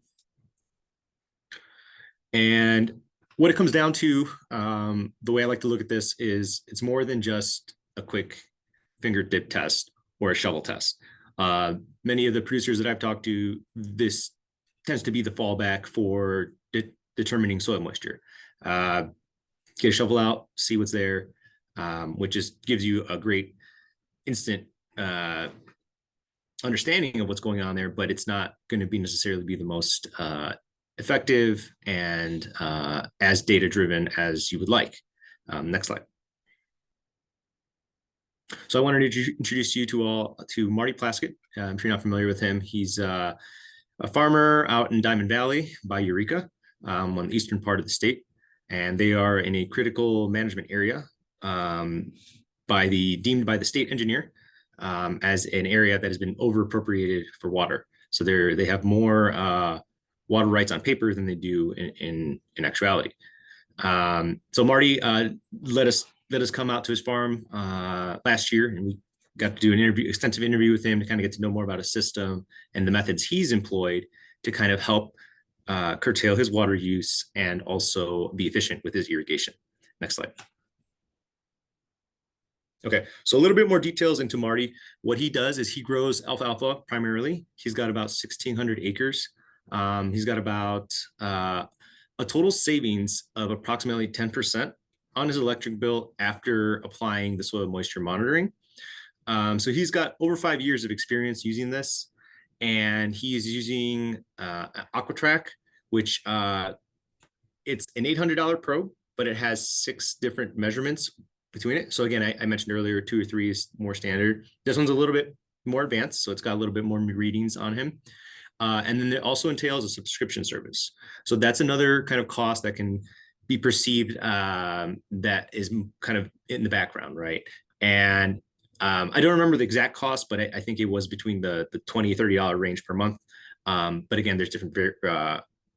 And what it comes down to, the way I like to look at this is it's more than just a quick finger dip test or a shovel test. Many of the producers that I've talked to, this tends to be the fallback for determining soil moisture. Get a shovel out, see what's there, which just gives you a great instant understanding of what's going on there, but it's not going to be necessarily be the most effective and as data driven as you would like. Next slide. So I wanted to introduce you to Marty Plaskett. If you're not familiar with him, he's a farmer out in Diamond Valley by Eureka, on the eastern part of the state, and they are in a critical management area deemed by the state engineer as an area that has been over appropriated for water. So they have more water rights on paper than they do in actuality. So Marty let us come out to his farm last year, and we got to do an extensive interview with him to kind of get to know more about his system and the methods he's employed to kind of help curtail his water use and also be efficient with his irrigation. Next slide. Okay, so a little bit more details into Marty. What he does is he grows alfalfa primarily. He's got about 1,600 acres. He's got about a total savings of approximately 10% on his electric bill after applying the soil moisture monitoring. So he's got over 5 years of experience using this, and he is using AquaTrack, which it's an $800 probe, but it has 6 different measurements between it. So again, I mentioned earlier, 2 or 3 is more standard. This one's a little bit more advanced, so it's got a little bit more readings on him. And then it also entails a subscription service. So that's another kind of cost that can be perceived that is kind of in the background, right? And I don't remember the exact cost, but I think it was between the $20, $30 range per month. But again, there's different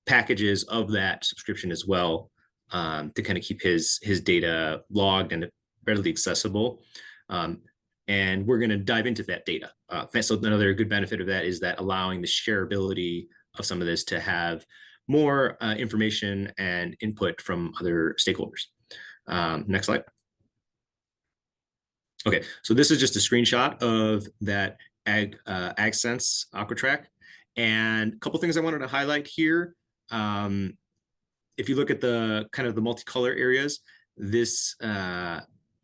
packages of that subscription as well to kind of keep his data logged and readily accessible. And we're going to dive into that data. So another good benefit of that is that allowing the shareability of some of this to have more information and input from other stakeholders. Next slide. Okay, so this is just a screenshot of that AgSense AquaTrack. And a couple things I wanted to highlight here. If you look at the kind of the multicolor areas, this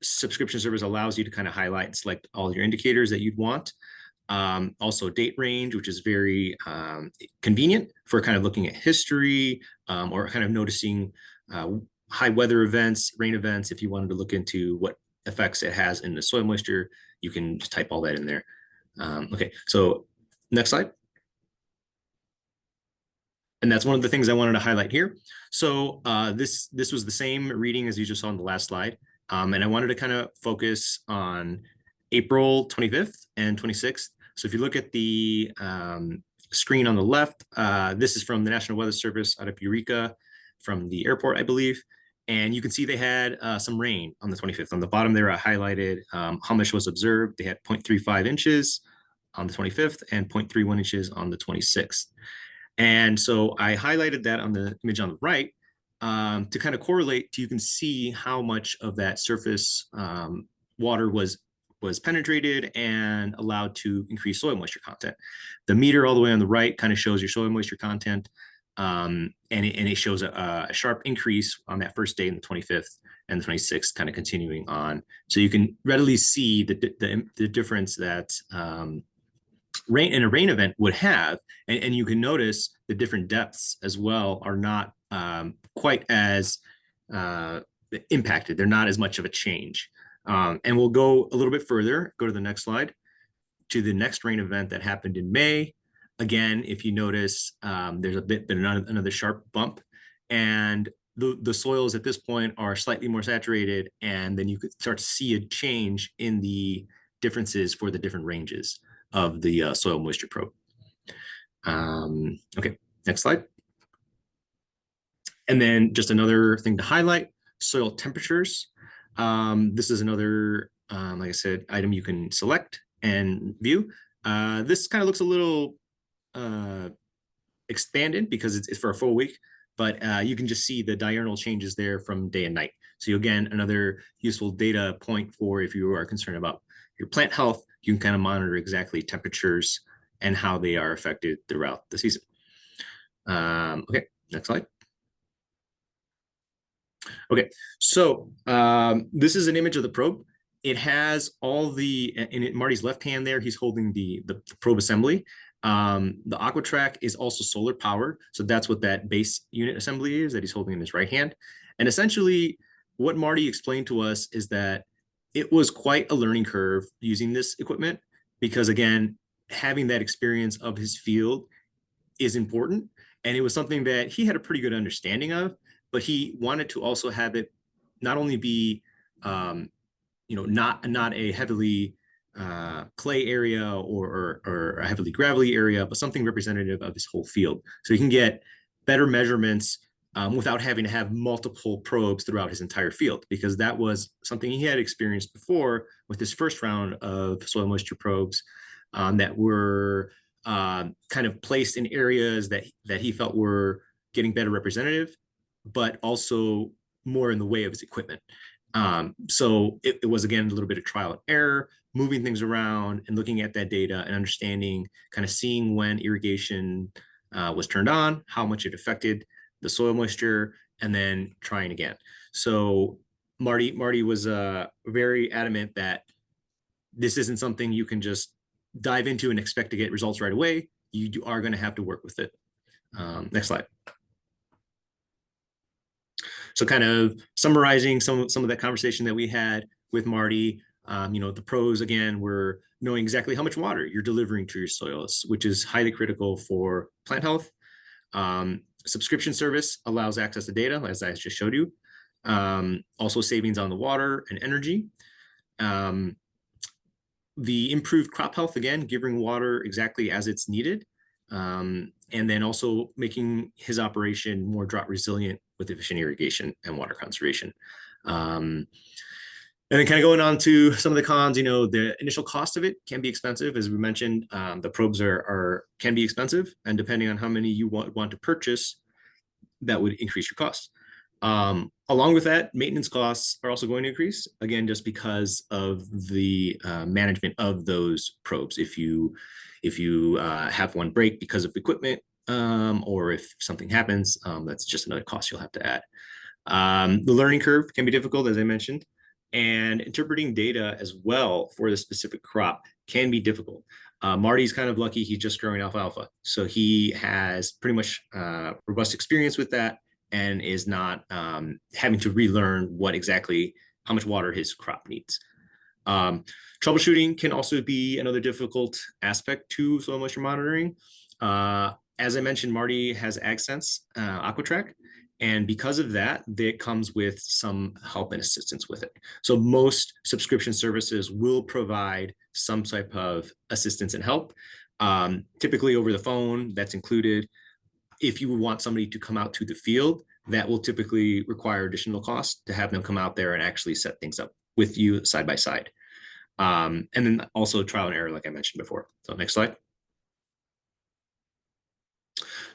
subscription service allows you to kind of highlight and select all your indicators that you'd want. Also date range, which is very convenient for kind of looking at history or kind of noticing high weather events, rain events. If you wanted to look into what effects it has in the soil moisture, you can just type all that in there. Okay, so next slide. And that's one of the things I wanted to highlight here. So this was the same reading as you just saw on the last slide. And I wanted to kind of focus on April 25th and 26th. So if you look at the screen on the left, this is from the National Weather Service out of Eureka from the airport, I believe. And you can see they had some rain on the 25th. On the bottom there, I highlighted how much was observed. They had 0.35 inches. on the 25th and 0.31 inches on the 26th. And so I highlighted that on the image on the right to kind of correlate to, you can see how much of that surface water was penetrated and allowed to increase soil moisture content. The meter all the way on the right kind of shows your soil moisture content, and it shows a sharp increase on that first day in the 25th and the 26th, kind of continuing on. So you can readily see the difference that rain in a rain event would have, and you can notice the different depths as well are not quite as impacted. They're not as much of a change. And we'll go a little bit further, go to the next slide, to the next rain event that happened in May. Again, if you notice, there's been another sharp bump, and the soils at this point are slightly more saturated, and then you could start to see a change in the differences for the different ranges of the soil moisture probe. Okay, next slide. And then just another thing to highlight, soil temperatures. This is another, like I said, item you can select and view. This kind of looks a little expanded because it's for a full week, but you can just see the diurnal changes there from day and night. So again, another useful data point for if you are concerned about your plant health, you can kind of monitor exactly temperatures and how they are affected throughout the season. Okay, next slide. Okay, so this is an image of the probe. It has all the, in Marty's left hand there, he's holding the probe assembly. The AquaTrack is also solar powered. So that's what that base unit assembly is that he's holding in his right hand. And essentially what Marty explained to us is that it was quite a learning curve using this equipment, because again, having that experience of his field is important. And it was something that he had a pretty good understanding of, but he wanted to also have it not only be, not a heavily clay area or a heavily gravelly area, but something representative of his whole field. So he can get better measurements without having to have multiple probes throughout his entire field, because that was something he had experienced before with his first round of soil moisture probes that were kind of placed in areas that he felt were getting better representative, but also more in the way of his equipment. So it was, again, a little bit of trial and error, moving things around and looking at that data and understanding, kind of seeing when irrigation was turned on, how much it affected the soil moisture, and then trying again. So Marty was very adamant that this isn't something you can just dive into and expect to get results right away. You are going to have to work with it. Next slide. So kind of summarizing some of that conversation that we had with Marty, the pros, again, were knowing exactly how much water you're delivering to your soils, which is highly critical for plant health. Subscription service allows access to data, as I just showed you. Also savings on the water and energy. The improved crop health, again, giving water exactly as it's needed. And then also making his operation more drought resilient with efficient irrigation and water conservation. And then kind of going on to some of the cons, the initial cost of it can be expensive. As we mentioned, the probes can be expensive, and depending on how many you want to purchase, that would increase your costs. Along with that, maintenance costs are also going to increase, again, just because of the management of those probes. If you have one break because of equipment, or if something happens, that's just another cost you'll have to add. The learning curve can be difficult, as I mentioned, and interpreting data as well for the specific crop can be difficult. Marty's kind of lucky, he's just growing alfalfa. So he has pretty much robust experience with that and is not having to relearn how much water his crop needs. Troubleshooting can also be another difficult aspect to soil moisture monitoring. As I mentioned, Marty has AgSense AquaTrack, and because of that, it comes with some help and assistance with it. So most subscription services will provide some type of assistance and help. Typically over the phone, that's included. If you would want somebody to come out to the field, that will typically require additional costs to have them come out there and actually set things up with you side by side. And then also trial and error, like I mentioned before. So next slide.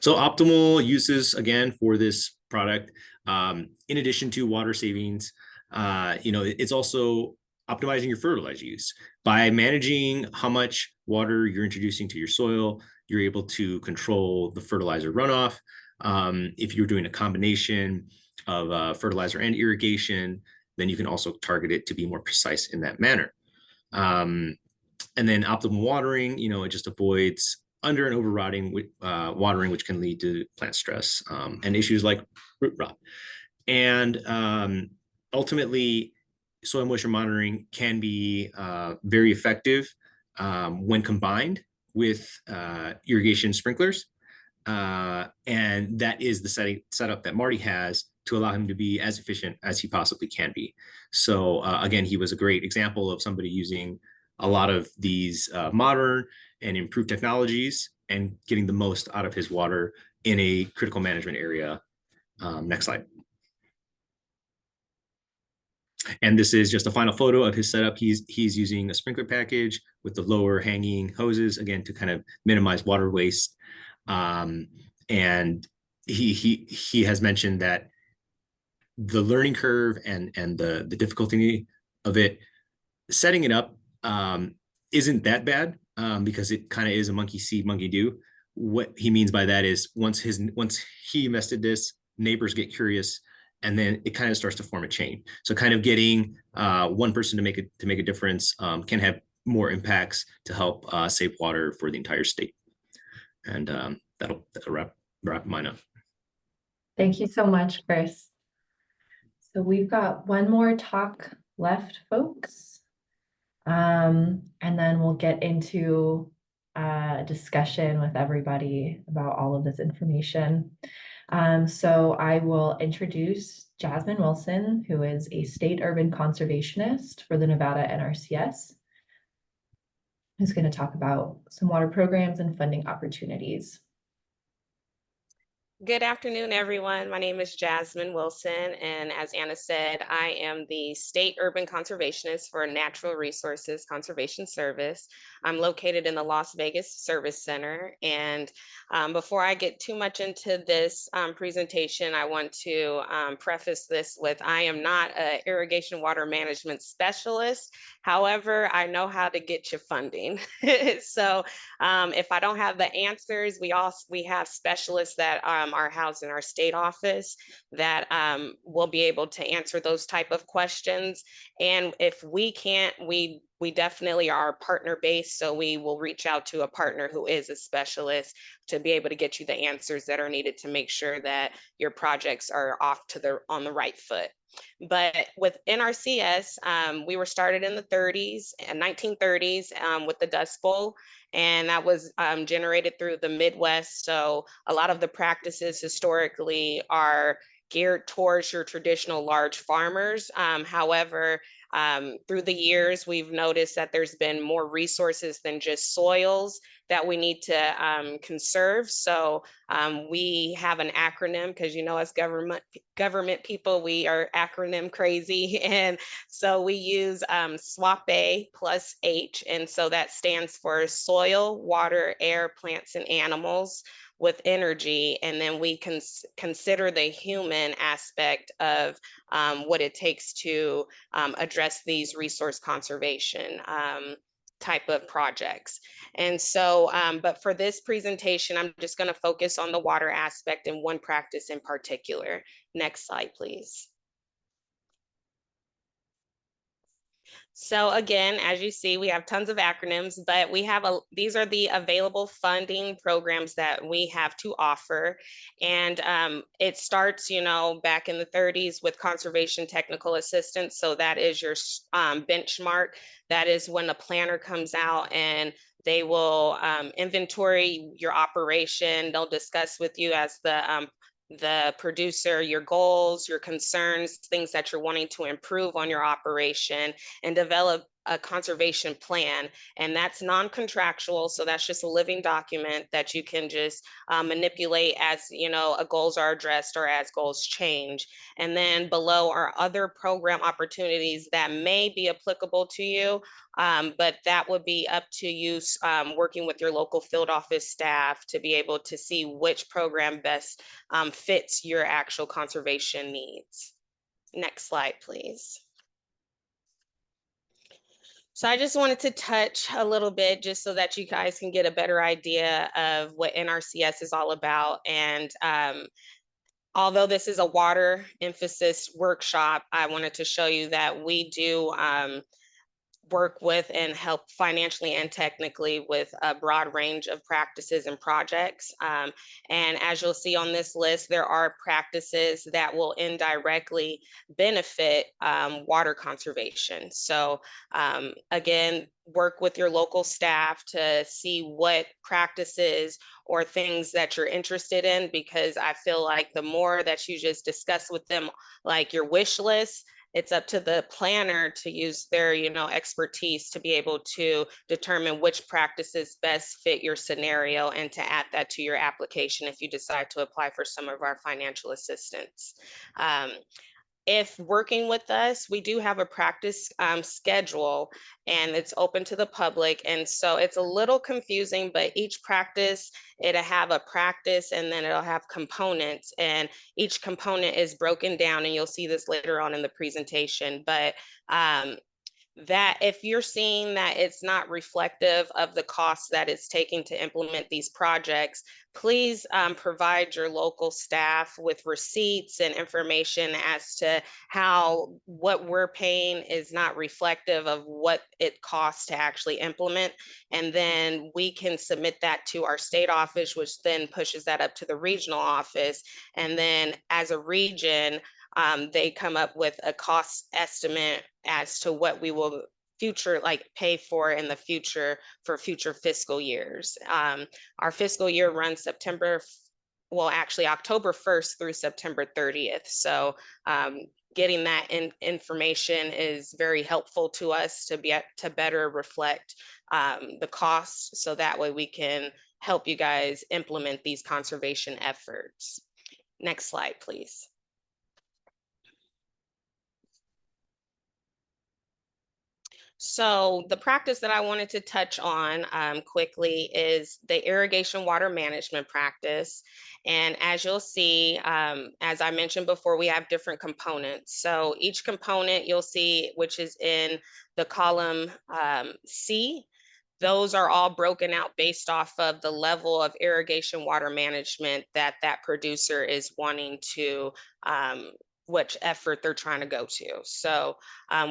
So optimal uses, again, for this product, in addition to water savings, it's also optimizing your fertilizer use. By managing how much water you're introducing to your soil, you're able to control the fertilizer runoff. If you're doing a combination of fertilizer and irrigation, then you can also target it to be more precise in that manner. And then optimal watering, it just avoids under and over watering, which can lead to plant stress and issues like root rot. And ultimately, soil moisture monitoring can be very effective when combined with irrigation sprinklers. And that is the setup that Marty has to allow him to be as efficient as he possibly can be. So again, he was a great example of somebody using a lot of these modern and improved technologies and getting the most out of his water in a critical management area. Next slide. And this is just a final photo of his setup. He's using a sprinkler package with the lower hanging hoses, again, to kind of minimize water waste. And he has mentioned that the learning curve and the difficulty of it, setting it up isn't that bad because it kind of is a monkey see, monkey do. What he means by that is once he invested this, neighbors get curious, and then it kind of starts to form a chain. So kind of getting one person to make a difference can have more impacts to help save water for the entire state. And that'll wrap mine up. Thank you so much, Chris. So we've got one more talk left, folks. And then we'll get into a discussion with everybody about all of this information. So I will introduce Jasmine Wilson, who is a state urban conservationist for the Nevada NRCS, who's going to talk about some water programs and funding opportunities. Good afternoon, everyone. My name is Jasmine Wilson, and as Anna said, I am the State Urban Conservationist for Natural Resources Conservation Service. I'm located in the Las Vegas Service Center, and before I get too much into this presentation, I want to preface this with I am not an irrigation water management specialist. However, I know how to get you funding. So if I don't have the answers, we have specialists that are housed in our state office that will be able to answer those type of questions. And if we can't, we definitely are partner based. So we will reach out to a partner who is a specialist to be able to get you the answers that are needed to make sure that your projects are on the right foot. But with NRCS, we were started in the 1930s with the Dust Bowl, and that was generated through the Midwest. So a lot of the practices historically are geared towards your traditional large farmers. However, through the years, we've noticed that there's been more resources than just soils that we need to conserve. So we have an acronym because, as government people, we are acronym crazy. And so we use SWAP-A plus H. And so that stands for soil, water, air, plants, and animals with energy. And then we can consider the human aspect of what it takes to address these resource conservation type of projects. And so, but for this presentation, I'm just going to focus on the water aspect and one practice in particular. Next slide, please. So again, as you see, we have tons of acronyms, but these are the available funding programs that we have to offer. And it starts, back in the 30s with conservation technical assistance. So that is your benchmark. That is when the planner comes out and they will inventory your operation. They'll discuss with you as the producer, your goals, your concerns, things that you're wanting to improve on your operation, and develop a conservation plan, and that's non-contractual. So that's just a living document that you can just manipulate as, you know, goals are addressed or as goals change. And then below are other program opportunities that may be applicable to you, but that would be up to you working with your local field office staff to be able to see which program best fits your actual conservation needs. Next slide, please. So I just wanted to touch a little bit just so that you guys can get a better idea of what NRCS is all about. And although this is a water emphasis workshop, I wanted to show you that we do work with and help financially and technically with a broad range of practices and projects. And as you'll see on this list, there are practices that will indirectly benefit water conservation. So again, work with your local staff to see what practices or things that you're interested in, because I feel like the more that you just discuss with them, like your wish list, it's up to the planner to use their, you know, expertise to be able to determine which practices best fit your scenario and to add that to your application if you decide to apply for some of our financial assistance. If working with us, we do have a practice schedule, and it's open to the public. And so it's a little confusing, but each practice, it'll have a practice and then it'll have components, and each component is broken down, and you'll see this later on in the presentation. But that if you're seeing that it's not reflective of the costs that it's taking to implement these projects, please provide your local staff with receipts and information as to how what we're paying is not reflective of what it costs to actually implement. And then we can submit that to our state office, which then pushes that up to the regional office. And then as a region, they come up with a cost estimate as to what we will pay for in the future for future fiscal years. Our fiscal year runs October 1st through September 30th. So getting that information is very helpful to us to better reflect the costs, so that way we can help you guys implement these conservation efforts. Next slide, please. So the practice that I wanted to touch on quickly is the irrigation water management practice. And as you'll see, as I mentioned before, we have different components. So each component you'll see, which is in the column C, those are all broken out based off of the level of irrigation water management that that producer is wanting to which effort they're trying to go to. So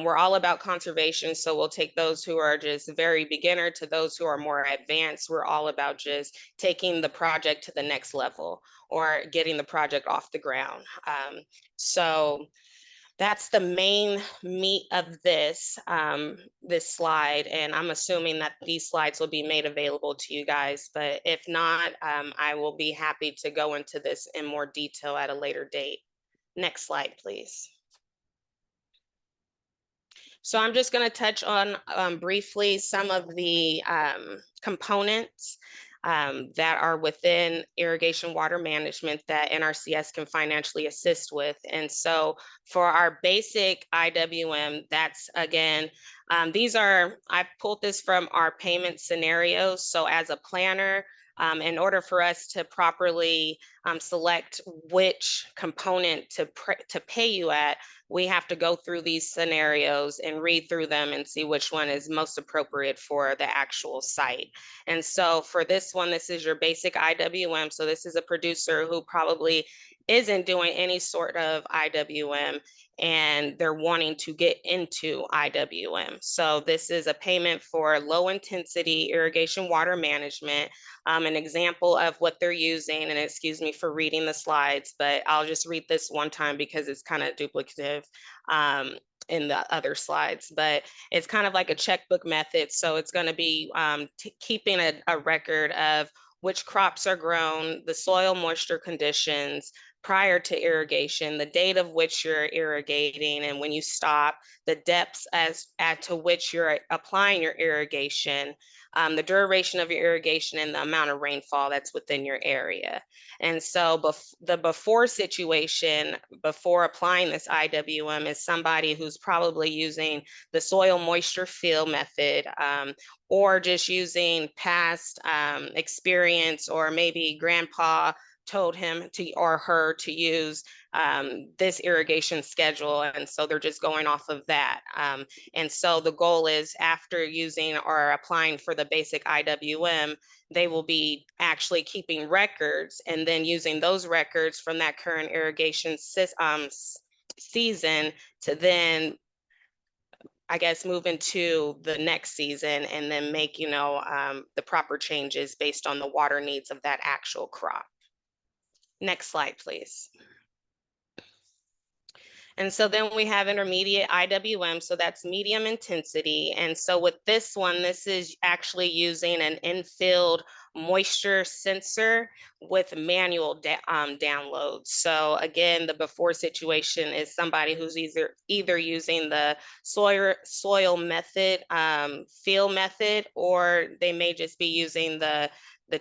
we're all about conservation. So we'll take those who are just very beginner to those who are more advanced. We're all about just taking the project to the next level or getting the project off the ground. So that's the main meat of this, this slide. And I'm assuming that these slides will be made available to you guys. But if not, I will be happy to go into this in more detail at a later date. Next slide, please. So I'm just going to touch on briefly some of the components that are within irrigation water management that NRCS can financially assist with. And so for our basic IWM, that's again, I pulled this from our payment scenarios. So as a planner, in order for us to properly select which component to pay you at, we have to go through these scenarios and read through them and see which one is most appropriate for the actual site. And so for this one, this is your basic IWM. So this is a producer who probably isn't doing any sort of IWM, and they're wanting to get into IWM. So this is a payment for low intensity irrigation water management. An example of what they're using, and excuse me for reading the slides, but I'll just read this one time because it's kind of duplicative in the other slides, but it's kind of like a checkbook method. So it's going to be keeping a record of which crops are grown, the soil moisture conditions, prior to irrigation, the date of which you're irrigating, and when you stop, the depths to which you're applying your irrigation, the duration of your irrigation, and the amount of rainfall that's within your area. And so the before situation, before applying this IWM, is somebody who's probably using the soil moisture fill method, or just using past experience, or maybe grandpa told him to or her to use this irrigation schedule, and so they're just going off of that. And so the goal is, after using or applying for the basic IWM, they will be actually keeping records, and then using those records from that current irrigation season to then, I guess, move into the next season, and then make, the proper changes based on the water needs of that actual crop. Next slide, please. And so then we have intermediate IWM, so that's medium intensity. And so with this one, this is actually using an in-field moisture sensor with manual downloads. So again, the before situation is somebody who's either using the soil method, field method, or they may just be using the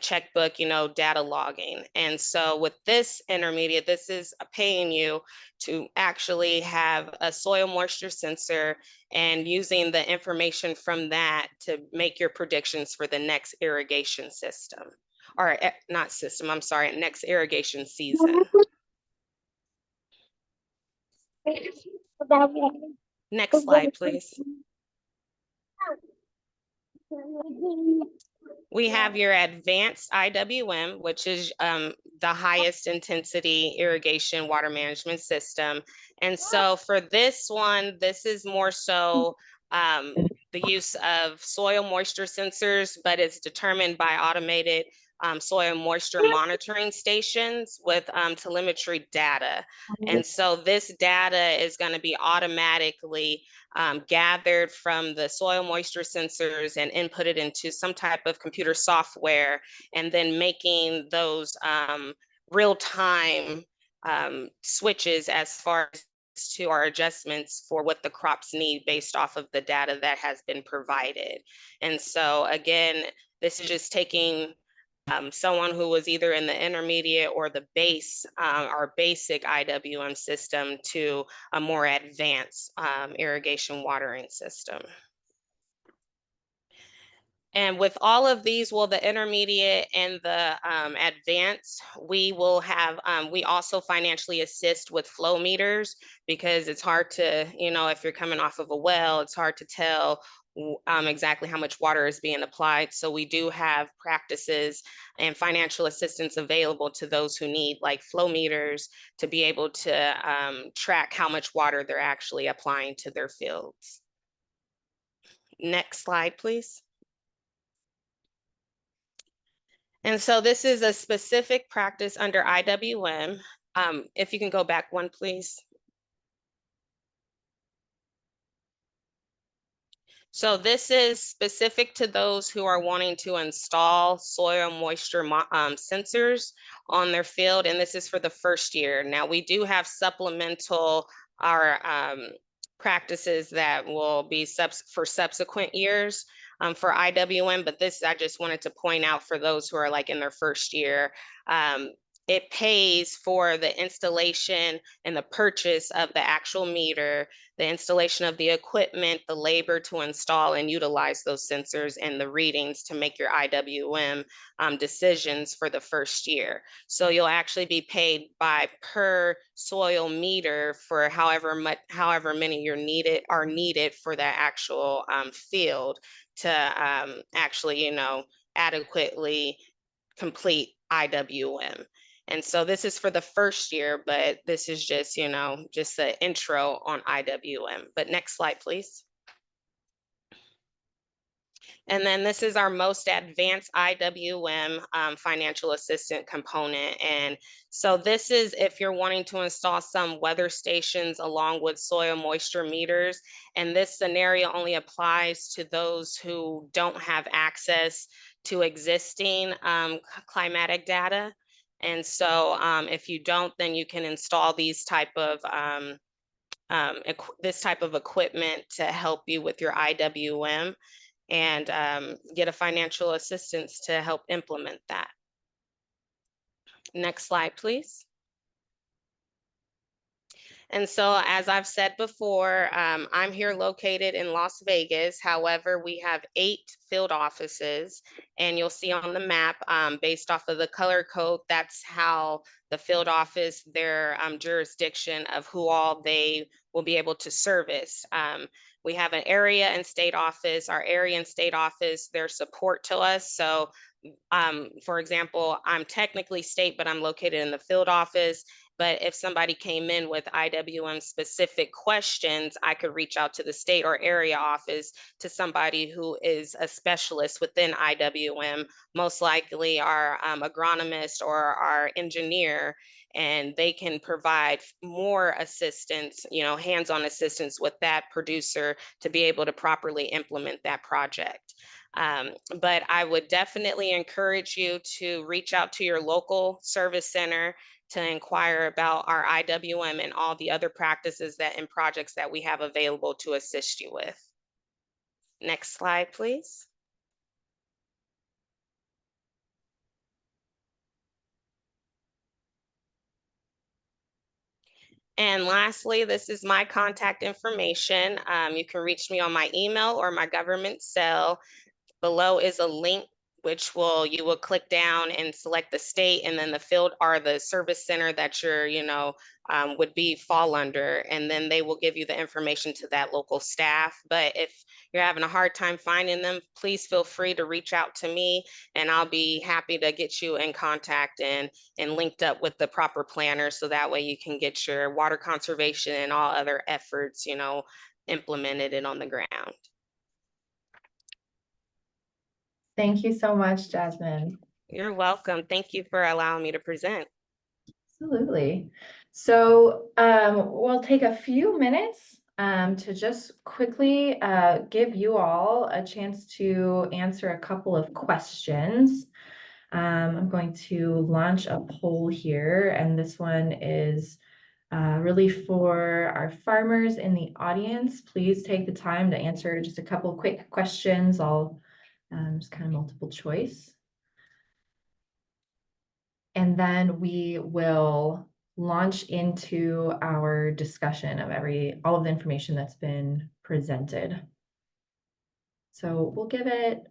checkbook, data logging. And so with this intermediate, this is paying you to actually have a soil moisture sensor, and using the information from that to make your predictions for the next irrigation system, or not system, I'm sorry, next irrigation season. Next slide, please. We have your advanced IWM, which is the highest intensity irrigation water management system. And so for this one, this is more so the use of soil moisture sensors, but it's determined by automated soil moisture monitoring stations with telemetry data. And so this data is going to be automatically gathered from the soil moisture sensors and inputted into some type of computer software, and then making those real-time switches as far as to our adjustments for what the crops need based off of the data that has been provided. And so again, this is just taking someone who was either in the intermediate or the base or basic IWM system to a more advanced irrigation watering system. And with all of these, well, the intermediate and the advanced, we will have, we also financially assist with flow meters, because it's hard to, if you're coming off of a well, it's hard to tell exactly how much water is being applied. So we do have practices and financial assistance available to those who need, like flow meters, to be able to track how much water they're actually applying to their fields. Next slide, please. And so this is a specific practice under IWM. If you can go back one, please. So this is specific to those who are wanting to install soil moisture sensors on their field, and this is for the first year. Now, we do have supplemental practices that will be for subsequent years for IWM, but this I just wanted to point out for those who are like in their first year. It pays for the installation and the purchase of the actual meter, the installation of the equipment, the labor to install and utilize those sensors, and the readings to make your IWM decisions for the first year. So you'll actually be paid by per soil meter for however many are needed for that actual field to actually, adequately complete IWM. And so this is for the first year, but this is just, just the intro on IWM. But next slide, please. And then this is our most advanced IWM financial assistant component. And so this is if you're wanting to install some weather stations along with soil moisture meters. And this scenario only applies to those who don't have access to existing climatic data. And so if you don't, then you can install these type of this type of equipment to help you with your IWM and get a financial assistance to help implement that. Next slide, please. And so, as I've said before, I'm here located in Las Vegas. However, we have 8 field offices, and you'll see on the map, based off of the color code, that's how the field office, their jurisdiction of who all they will be able to service. We have an area and state office. Our area and state office, their support to us. So for example, I'm technically state, but I'm located in the field office. But if somebody came in with IWM specific questions, I could reach out to the state or area office to somebody who is a specialist within IWM, most likely our agronomist or our engineer, and they can provide more assistance, hands-on assistance with that producer to be able to properly implement that project. But I would definitely encourage you to reach out to your local service center to inquire about our IWM and all the other practices and projects that we have available to assist you with. Next slide, please. And lastly, this is my contact information. You can reach me on my email or my government cell. Below is a link which you will click down and select the state, and then the field or the service center that you're, would fall under, and then they will give you the information to that local staff. But if you're having a hard time finding them, please feel free to reach out to me, and I'll be happy to get you in contact and linked up with the proper planner, so that way you can get your water conservation and all other efforts, implemented and on the ground. Thank you so much, Jasmine. You're welcome. Thank you for allowing me to present. Absolutely. So we'll take a few minutes to just quickly give you all a chance to answer a couple of questions. I'm going to launch a poll here, and this one is really for our farmers in the audience. Please take the time to answer just a couple quick questions. I'll just kind of multiple choice. And then we will launch into our discussion of all of the information that's been presented. So we'll give it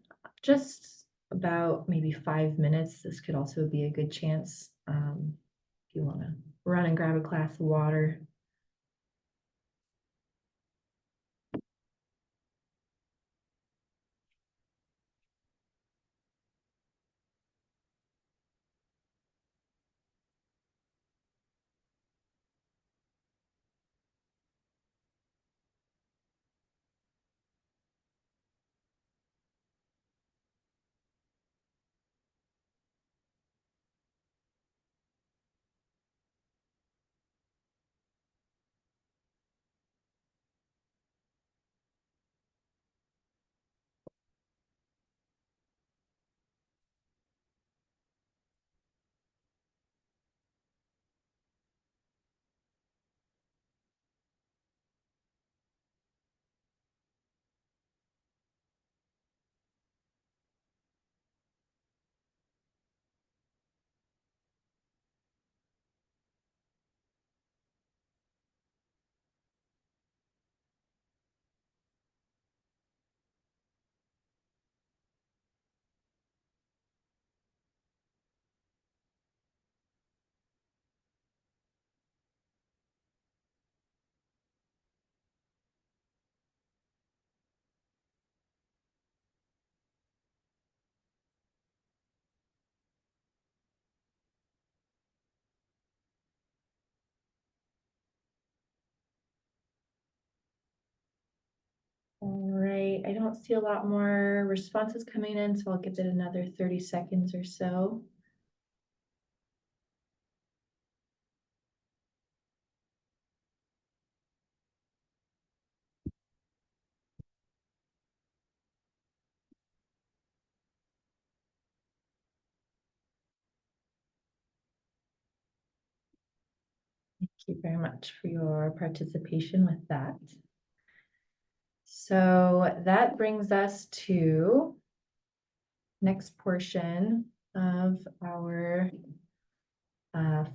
just about maybe 5 minutes. This could also be a good chance if you want to run and grab a glass of water. All right, I don't see a lot more responses coming in, so I'll give it another 30 seconds or so. Thank you very much for your participation with that. So that brings us to next portion of our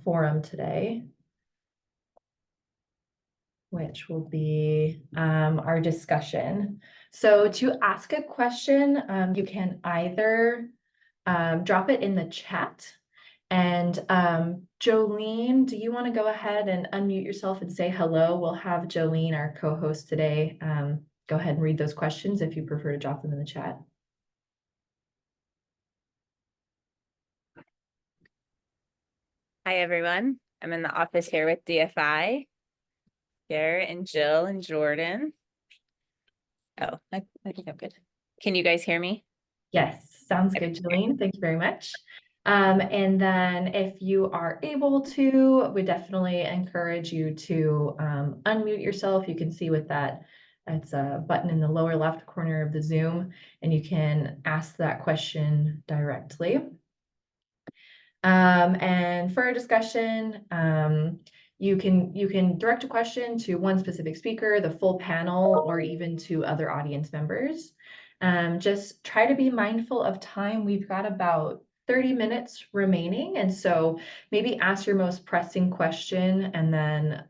forum today, which will be our discussion. So to ask a question, you can either drop it in the chat. And Jolene, do you want to go ahead and unmute yourself and say hello? We'll have Jolene, our co-host today, go ahead and read those questions if you prefer to drop them in the chat. Hi, everyone. I'm in the office here with DFI, Garrett and Jill and Jordan. Oh, I think I'm good. Can you guys hear me? Yes, sounds good, Jolene. Thank you very much. And then if you are able to, we definitely encourage you to unmute yourself. You can see with that, it's a button in the lower left corner of the Zoom, and you can ask that question directly. And for our discussion, you can direct a question to one specific speaker, the full panel, or even to other audience members. Just try to be mindful of time. We've got about 30 minutes remaining, and so maybe ask your most pressing question and then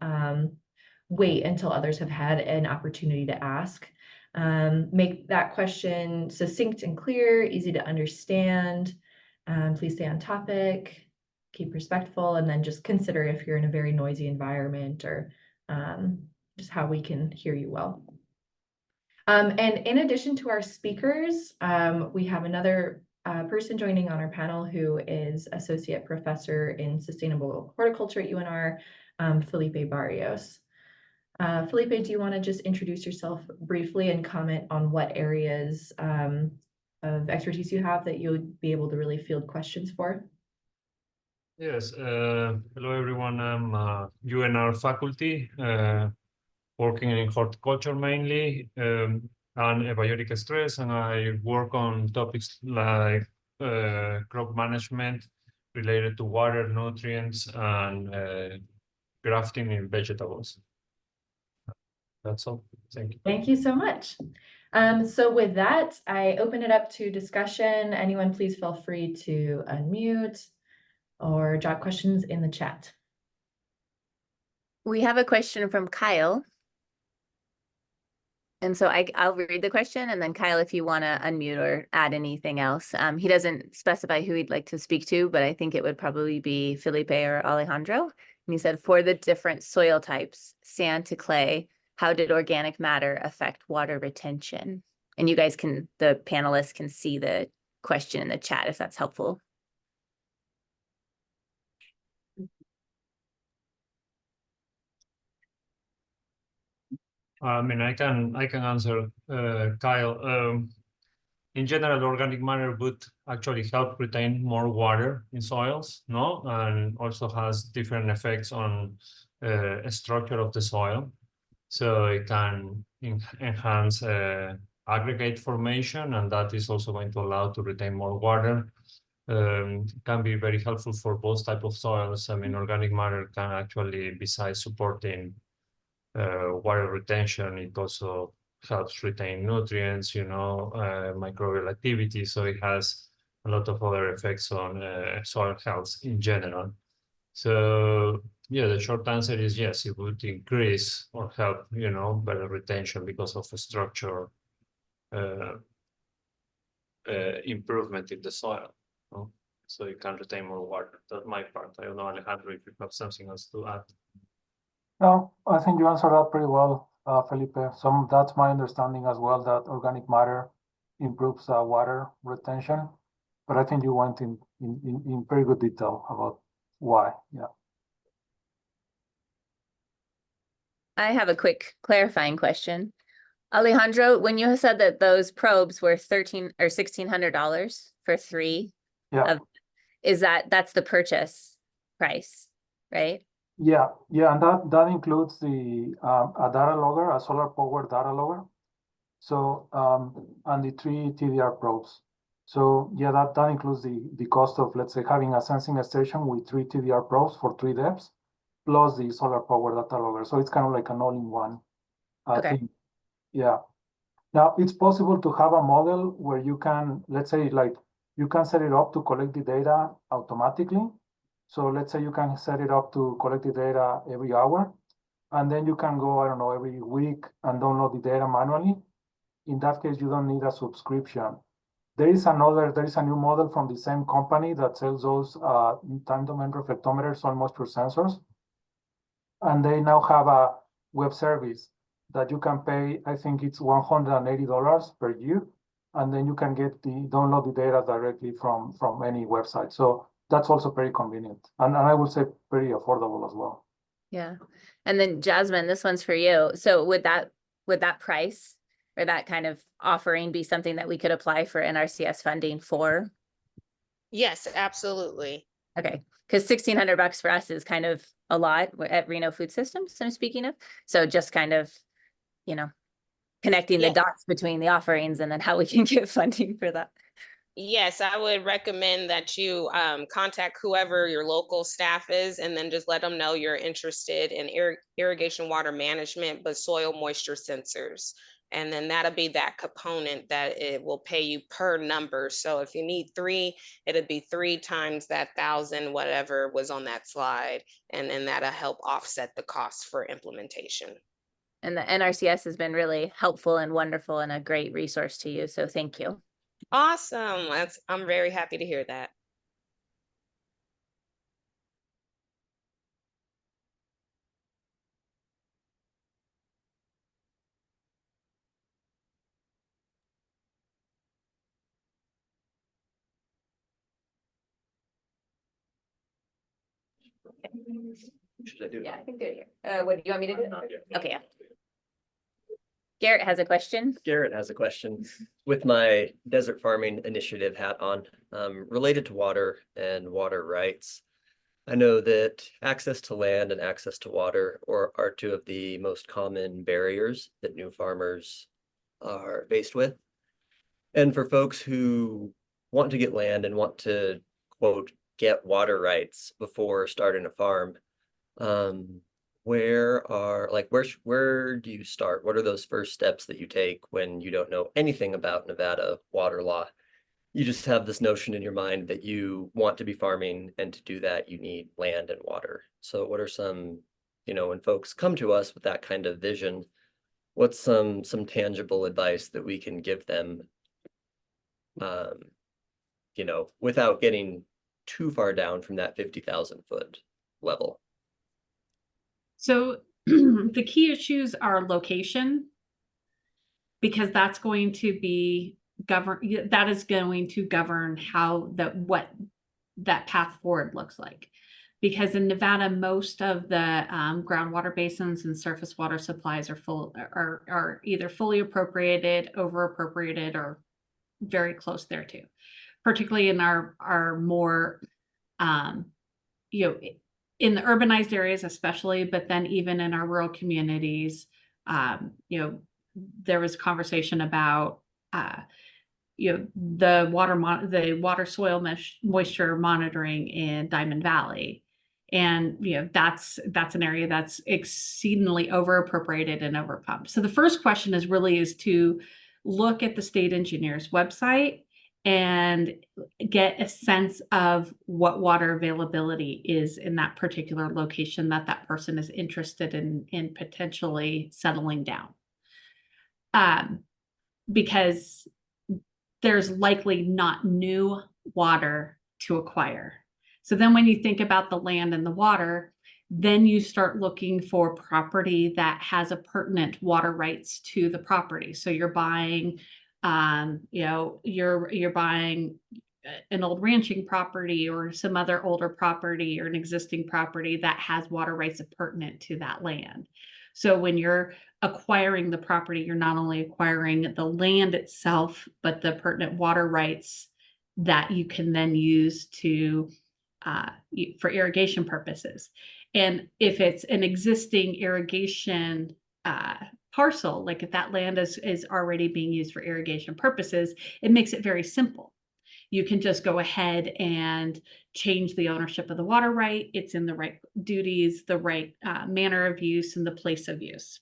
wait until others have had an opportunity to ask. Make that question succinct and clear, easy to understand. Please stay on topic, keep respectful, and then just consider if you're in a very noisy environment or just how we can hear you well. And in addition to our speakers, we have another person joining on our panel who is Associate Professor in Sustainable Horticulture at UNR, Felipe Barrios. Felipe, do you want to just introduce yourself briefly and comment on what areas of expertise you have that you would be able to really field questions for? Yes, hello everyone. I'm UNR faculty, working in horticulture mainly, and abiotic stress, and I work on topics like crop management related to water, nutrients, and grafting in vegetables. That's all. Thank you. Thank you so much. So with that, I open it up to discussion. Anyone, please feel free to unmute or drop questions in the chat. We have a question from Kyle. And so I'll read the question, and then Kyle, if you want to unmute or add anything else. He doesn't specify who he'd like to speak to, but I think it would probably be Felipe or Alejandro. And he said, for the different soil types, sand to clay, how did organic matter affect water retention? And you guys can, the panelists can see the question in the chat if that's helpful. I mean, I can answer, Kyle. In general, organic matter would actually help retain more water in soils, no, and also has different effects on structure of the soil. So it can enhance aggregate formation, and that is also going to allow to retain more water. Can be very helpful for both types of soils. I mean, organic matter can actually, besides supporting water retention, it also helps retain nutrients, you know, microbial activity. So it has a lot of other effects on soil health in general. So yeah, the short answer is yes, it would increase or help, you know, better retention because of a structure improvement in the soil. You know? So you can retain more water. That's my part. I don't know, Alejandro, if you have something else to add. No, I think you answered that pretty well, Felipe. That's my understanding as well, that organic matter improves water retention. But I think you went in pretty good detail about why. Yeah. I have a quick clarifying question. Alejandro, when you said that those probes were $1,300 or $1,600 for 3, Yeah. That's the purchase price, right? Yeah, and that includes the a data logger, a solar powered data logger. So and the 3 TDR probes. So yeah, that includes the cost of, let's say, having a sensing station with 3 TDR probes for 3 depths, plus the solar power data logger. So it's kind of like an all-in-one Okay. thing. Yeah. Now it's possible to have a model where you can, let's say, like you can set it up to collect the data automatically. So let's say you can set it up to collect the data every hour, and then you can go, I don't know, every week and download the data manually. In that case, you don't need a subscription. There is a new model from the same company that sells those time domain reflectometers, soil moisture sensors. And they now have a web service that you can pay, I think it's $180 per year. And then you can download the data directly from any website. So that's also very convenient. And I would say very affordable as well. Yeah. And then Jasmine, this one's for you. So would that price or that kind of offering be something that we could apply for NRCS funding for? Yes, absolutely. Okay, because $1,600 for us is kind of a lot at Reno Food Systems, I'm speaking of. So just kind of, you know, connecting the Yeah. dots between the offerings and then how we can get funding for that. Yes, I would recommend that you contact whoever your local staff is, and then just let them know you're interested in irrigation water management, but soil moisture sensors. And then that'll be that component that it will pay you per number. So if you need 3, it'll be 3 times that 1,000, whatever was on that slide. And then that'll help offset the cost for implementation. And the NRCS has been really helpful and wonderful and a great resource to you. So thank you. Awesome. I'm very happy to hear that. Should I do it? Yeah, I think they're here. What do you want me to do? Okay, yeah. Garrett has a question. Garrett has a question. With my desert farming initiative hat on, related to water and water rights, I know that access to land and access to water are 2 of the most common barriers that new farmers are faced with. And for folks who want to get land and want to, quote, get water rights before starting a farm, where do you start? What are those first steps that you take when you don't know anything about Nevada water law? You just have this notion in your mind that you want to be farming, and to do that, you need land and water. So what are some, when folks come to us with that kind of vision, what's some tangible advice that we can give them, without getting too far down from that 50,000 foot level? So the key issues are location, because that's going to be that is going to govern what that path forward looks like. Because in Nevada, most of the groundwater basins and surface water supplies are either fully appropriated, over appropriated, or very close thereto. Particularly in our more in the urbanized areas especially, but then even in our rural communities, there was conversation about, the water soil moisture monitoring in Diamond Valley. And, that's an area that's exceedingly over appropriated and over pumped. So the first question is to look at the state engineer's website and get a sense of what water availability is in that particular location that person is interested in potentially settling down. Because there's likely not new water to acquire. So then when you think about the land and the water, then you start looking for property that has a pertinent water rights to the property. So you're buying, you're buying an old ranching property or some other older property or an existing property that has water rights pertinent to that land. So when you're acquiring the property, you're not only acquiring the land itself, but the pertinent water rights that you can then use for irrigation purposes. And if it's an existing irrigation parcel, like if that land is already being used for irrigation purposes, it makes it very simple. you can just go ahead and change the ownership of the water right. It's in the right duties, the right manner of use, and the place of use.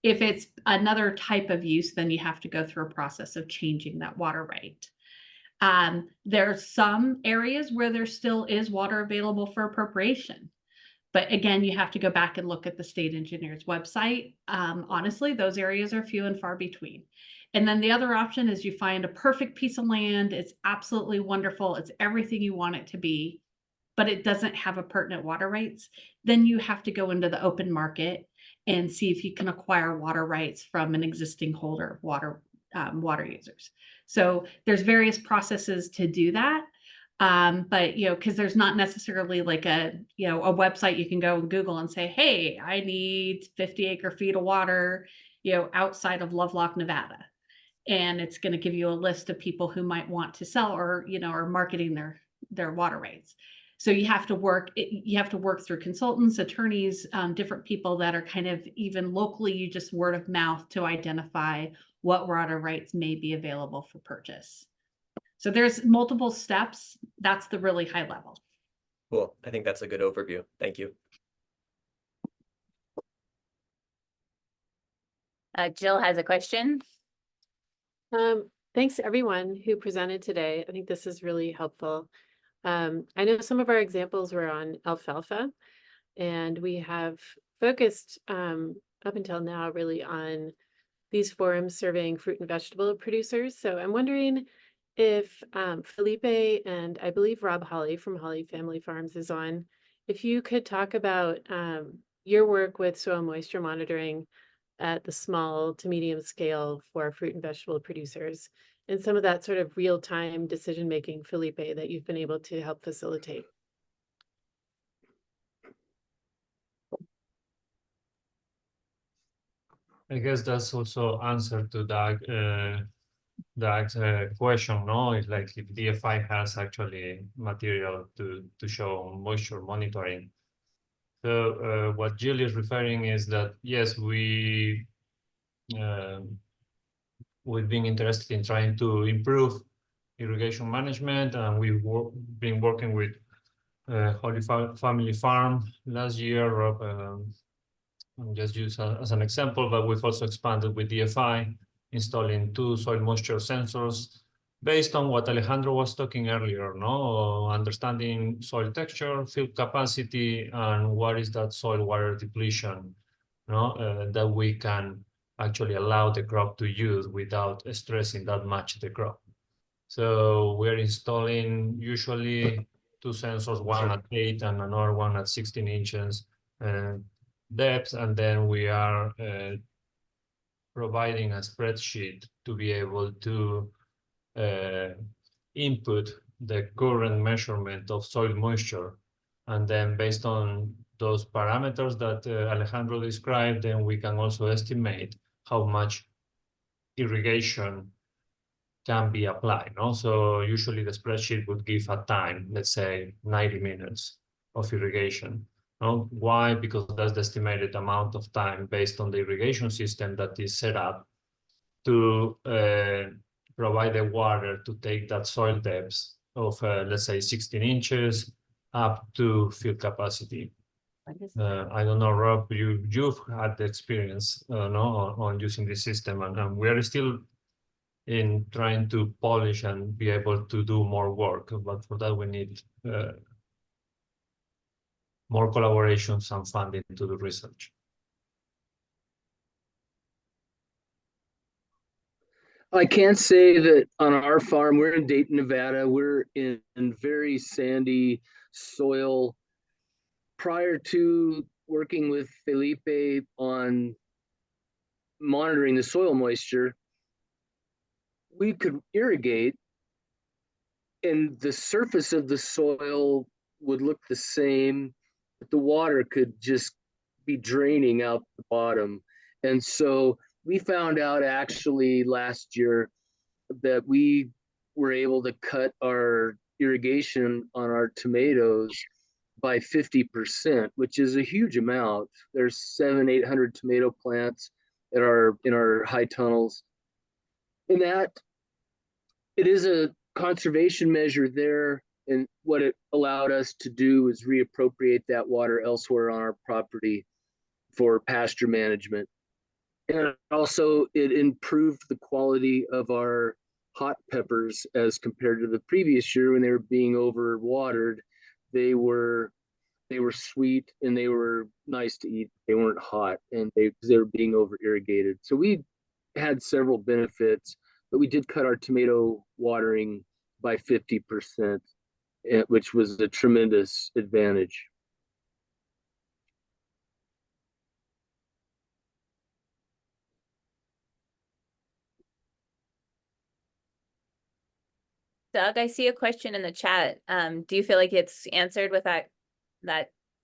If it's another type of use, then you have to go through a process of changing that water right. There are some areas where there still is water available for appropriation. But again, you have to go back and look at the state engineer's website. Honestly, those areas are few and far between. And then the other option is you find a perfect piece of land. It's absolutely wonderful. It's everything you want it to be, but it doesn't have a pertinent water rights. Then you have to go into the open market and see if you can acquire water rights from an existing holder of water users. So there's various processes to do that. But because there's not necessarily like a website you can go and Google and say, hey, I need 50 acre-feet of water, outside of Lovelock, Nevada. And it's going to give you a list of people who might want to sell or are marketing their water rights. So you have to work through consultants, attorneys, different people that are kind of even locally, you just word of mouth to identify what water rights may be available for purchase. So there's multiple steps. That's the really high level. Cool. I think that's a good overview. Thank you. Jill has a question. Thanks to everyone who presented today. I think this is really helpful. I know some of our examples were on alfalfa, and we have focused up until now really on these forums surveying fruit and vegetable producers. So I'm wondering if Felipe and I believe Rob Hawley from Hawley Family Farms is on, if you could talk about your work with soil moisture monitoring at the small to medium scale for fruit and vegetable producers, and some of that sort of real-time decision-making, Felipe, that you've been able to help facilitate. I guess that's also answer to Doug's question, no? It's like if DFI has actually material to show moisture monitoring. So what Jill is referring is that, yes, we've been interested in trying to improve irrigation management, and we've been working with Holy Family Farm last year. I'll just use as an example, but we've also expanded with DFI, installing 2 soil moisture sensors based on what Alejandro was talking earlier, no? Understanding soil texture, field capacity, and what is that soil water depletion, no? That we can actually allow the crop to use without stressing that much the crop. So we're installing usually 2 sensors, one at 8 and another one at 16 inches depth, and then we are providing a spreadsheet to be able to input the current measurement of soil moisture. And then based on those parameters that Alejandro described, then we can also estimate how much irrigation can be applied. No? So usually the spreadsheet would give a time, let's say 90 minutes of irrigation. No? Why? Because that's the estimated amount of time based on the irrigation system that is set up to provide the water to take that soil depth of, let's say, 16 inches up to field capacity. I don't know, Rob, you've had the experience no, on using this system, and we are still in trying to polish and be able to do more work, but for that we need more collaborations and funding to do research. I can say that on our farm, we're in Dayton, Nevada. We're in very sandy soil. Prior to working with Felipe on monitoring the soil moisture, we could irrigate and the surface of the soil would look the same, but the water could just be draining out the bottom. And so we found out actually last year that we were able to cut our irrigation on our tomatoes by 50%, which is a huge amount. There's 700-800 tomato plants in our high tunnels. And that it is a conservation measure there, and what it allowed us to do is reappropriate that water elsewhere on our property for pasture management. And also it improved the quality of our hot peppers as compared to the previous year when they were being overwatered. They were sweet and they were nice to eat. They weren't hot, and they were being over irrigated. So we had several benefits, but we did cut our tomato watering by 50%, which was a tremendous advantage. Doug, I see a question in the chat. Do you feel like it's answered with that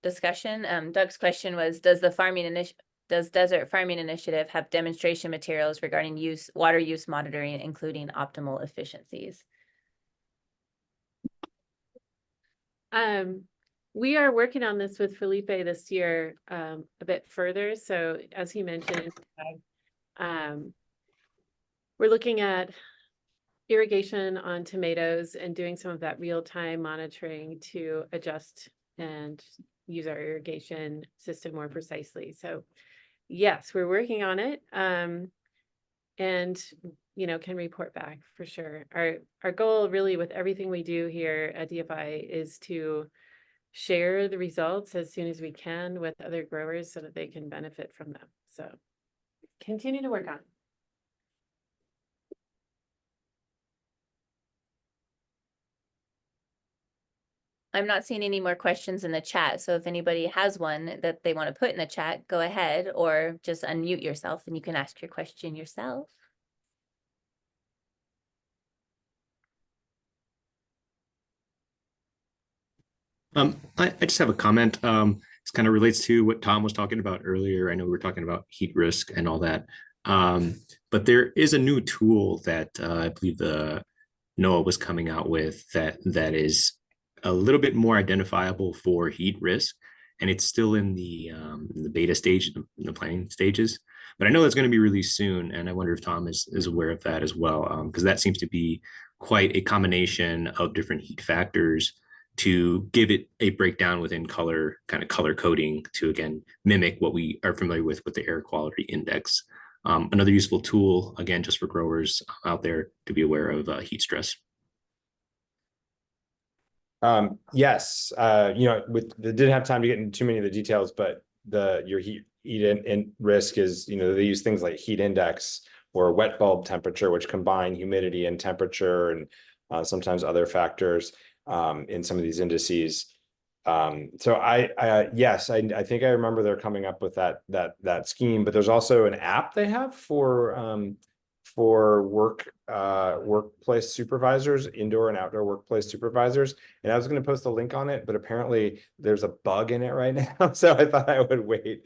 discussion? Doug's question was, does Desert Farming Initiative have demonstration materials regarding water use monitoring, including optimal efficiencies? We are working on this with Felipe this year a bit further. So as he mentioned, we're looking at irrigation on tomatoes and doing some of that real-time monitoring to adjust and use our irrigation system more precisely. So yes, we're working on it, and can report back for sure. Our goal really with everything we do here at DFI is to share the results as soon as we can with other growers so that they can benefit from them. So continue to work on it. I'm not seeing any more questions in the chat. So if anybody has one that they want to put in the chat, go ahead, or just unmute yourself and you can ask your question yourself. I just have a comment. This kind of relates to what Tom was talking about earlier. I know we were talking about heat risk and all that. But there is a new tool that I believe the NOAA was coming out with that is a little bit more identifiable for heat risk, and it's still in the beta stage, in the planning stages. But I know that's going to be released soon, and I wonder if Tom is aware of that as well, because that seems to be quite a combination of different heat factors to give it a breakdown within color coding to again mimic what we are familiar with the air quality index. Another useful tool, again, just for growers out there to be aware of heat stress. Yes, didn't have time to get into too many of the details, but your heat in risk is, they use things like heat index or wet bulb temperature, which combine humidity and temperature and sometimes other factors in some of these indices. So yes, I think I remember they're coming up with that scheme, but there's also an app they have for workplace supervisors, indoor and outdoor workplace supervisors. And I was going to post a link on it, but apparently there's a bug in it right now. So I thought I would wait.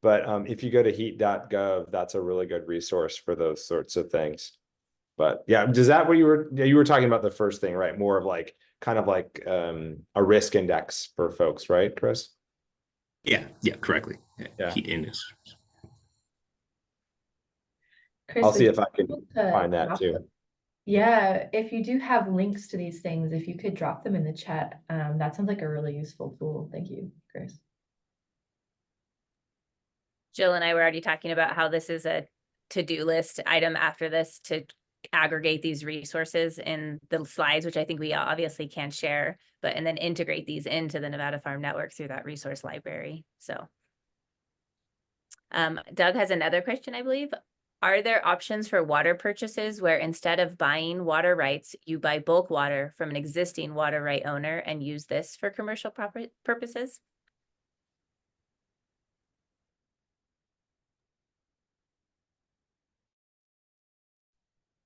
But if you go to heat.gov, that's a really good resource for those sorts of things. But yeah, does that what you were talking about the first thing, right? More of like kind of like a risk index for folks, right, Chris? Yeah, correctly. Yeah. Heat index. Chris, I'll see if I can find that too. Yeah, if you do have links to these things, if you could drop them in the chat, that sounds like a really useful tool. Thank you, Chris. Jill and I were already talking about how this is a to-do list item after this to aggregate these resources in the slides, which I think we obviously can share, and then integrate these into the Nevada Farm Network through that resource library. So Doug has another question, I believe. Are there options for water purchases where instead of buying water rights, you buy bulk water from an existing water right owner and use this for commercial purposes?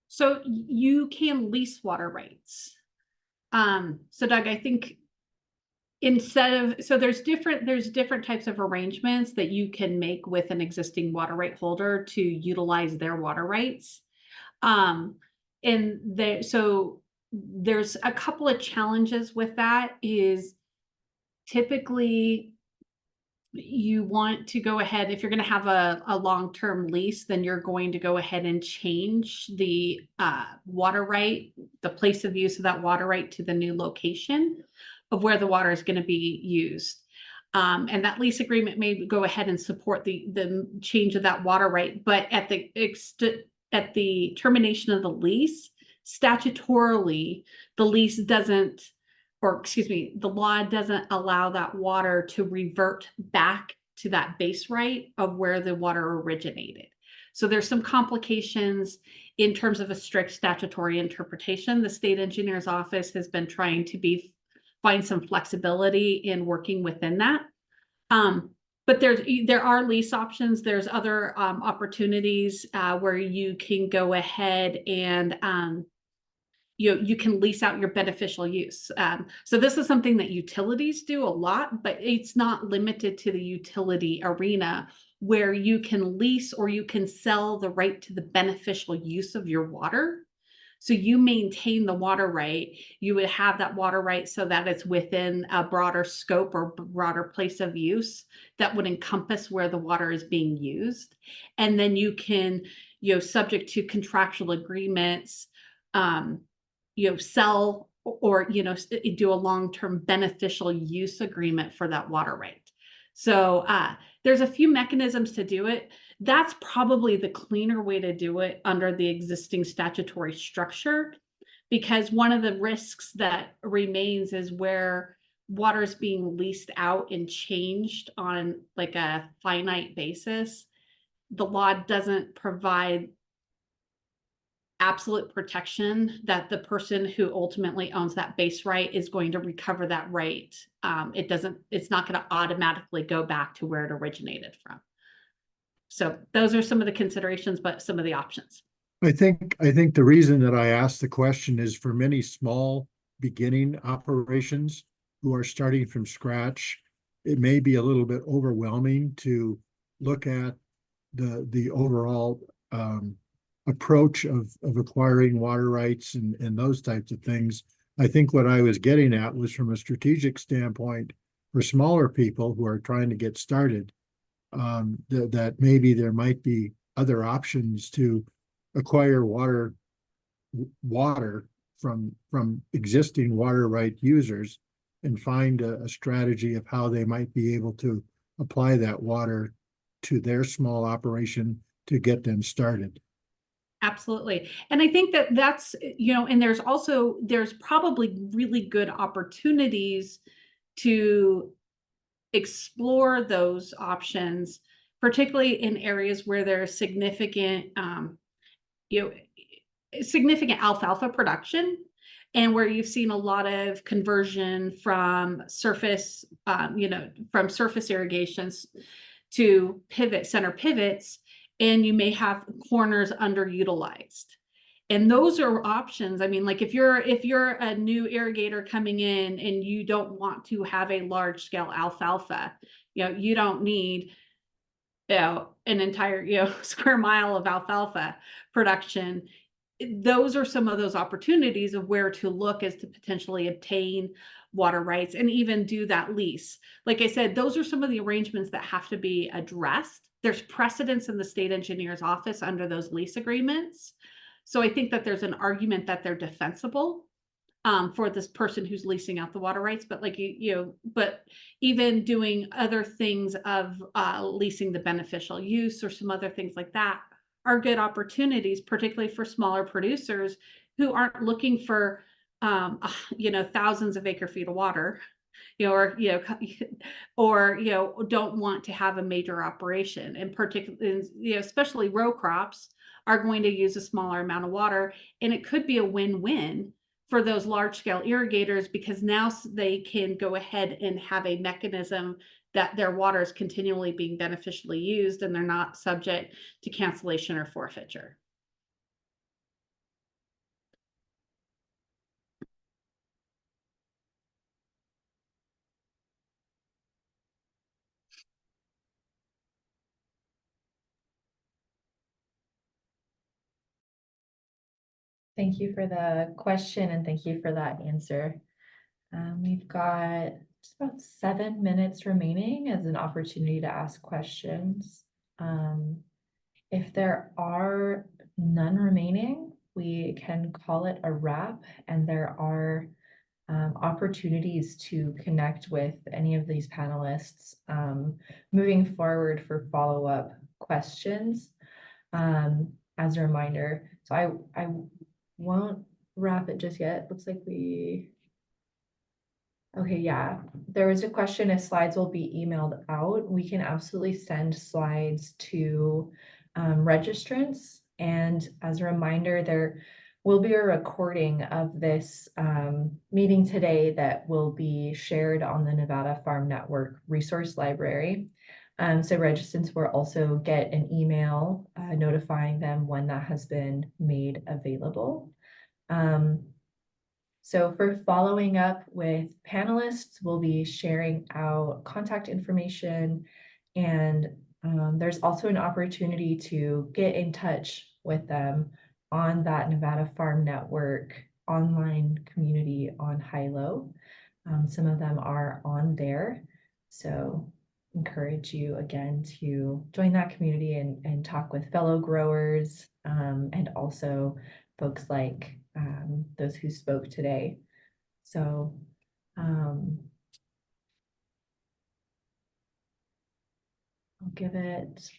So you can lease water rights. So Doug, I think there's different types of arrangements that you can make with an existing water right holder to utilize their water rights. So there's a couple of challenges with that. Is typically you want to go ahead, if you're going to have a long-term lease, then you're going to go ahead and change the water right, the place of use of that water right to the new location of where the water is going to be used. And that lease agreement may go ahead and support the change of that water right, but at the termination of the lease, statutorily, the lease doesn't, or excuse me, the law doesn't allow that water to revert back to that base right of where the water originated. So there's some complications in terms of a strict statutory interpretation. The state engineer's office has been trying to find some flexibility in working within that. But there are lease options. There's other opportunities where you can go ahead and you can lease out your beneficial use. So this is something that utilities do a lot, but it's not limited to the utility arena, where you can lease or you can sell the right to the beneficial use of your water. So you maintain the water right. You would have that water right so that it's within a broader scope or broader place of use that would encompass where the water is being used. And then you can, subject to contractual agreements, sell or, do a long-term beneficial use agreement for that water right. So there's a few mechanisms to do it. That's probably the cleaner way to do it under the existing statutory structure, because one of the risks that remains is where water is being leased out and changed on like a finite basis. The law doesn't provide absolute protection that the person who ultimately owns that base right is going to recover that right. It's not going to automatically go back to where it originated from. So those are some of the considerations, but some of the options. I think the reason that I asked the question is for many small beginning operations who are starting from scratch, it may be a little bit overwhelming to look at the overall approach of acquiring water rights and those types of things. I think what I was getting at was from a strategic standpoint for smaller people who are trying to get started, that maybe there might be other options to acquire water from existing water right users and find a strategy of how they might be able to apply that water to their small operation to get them started. Absolutely. And I think that's, and there's probably really good opportunities to explore those options, particularly in areas where there's significant alfalfa production, and where you've seen a lot of conversion from surface irrigations to center pivots, and you may have corners underutilized. And those are options. I mean, like if you're a new irrigator coming in and you don't want to have a large scale alfalfa, you don't need an entire square mile of alfalfa production. Those are some of those opportunities of where to look as to potentially obtain water rights and even do that lease. Like I said, those are some of the arrangements that have to be addressed. There's precedence in the state engineer's office under those lease agreements. So I think that there's an argument that they're defensible for this person who's leasing out the water rights, but but even doing other things of leasing the beneficial use or some other things like that are good opportunities, particularly for smaller producers who aren't looking for thousands of acre feet of water, or don't want to have a major operation, and particularly, especially row crops are going to use a smaller amount of water, and it could be a win-win for those large scale irrigators, because now they can go ahead and have a mechanism that their water is continually being beneficially used and they're not subject to cancellation or forfeiture. Thank you for the question and thank you for that answer. We've got just about 7 minutes remaining as an opportunity to ask questions. If there are none remaining, we can call it a wrap, and there are opportunities to connect with any of these panelists moving forward for follow-up questions. As a reminder, so I won't wrap it just yet. Looks like okay, yeah. There was a question if slides will be emailed out. We can absolutely send slides to registrants. And as a reminder, there will be a recording of this meeting today that will be shared on the Nevada Farm Network Resource Library. So registrants will also get an email notifying them when that has been made available. So for following up with panelists, we'll be sharing out contact information, and there's also an opportunity to get in touch with them on that Nevada Farm Network online community on Hilo. Some of them are on there. So encourage you again to join that community and talk with fellow growers and also folks like those who spoke today. So I'll give it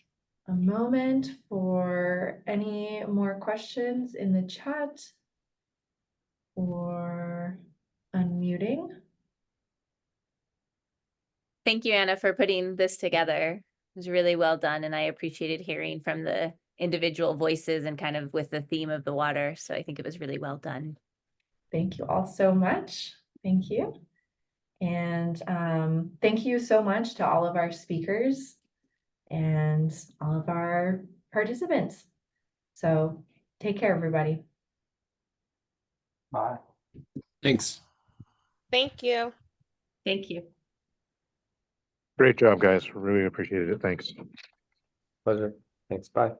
a moment for any more questions in the chat or unmuting. Thank you, Anna, for putting this together. It was really well done, and I appreciated hearing from the individual voices and kind of with the theme of the water. So I think it was really well done. Thank you all so much. Thank you. And thank you so much to all of our speakers and all of our participants. So take care, everybody. Bye. Thanks. Thank you. Thank you. Great job, guys. Really appreciated it. Thanks. Pleasure. Thanks. Bye.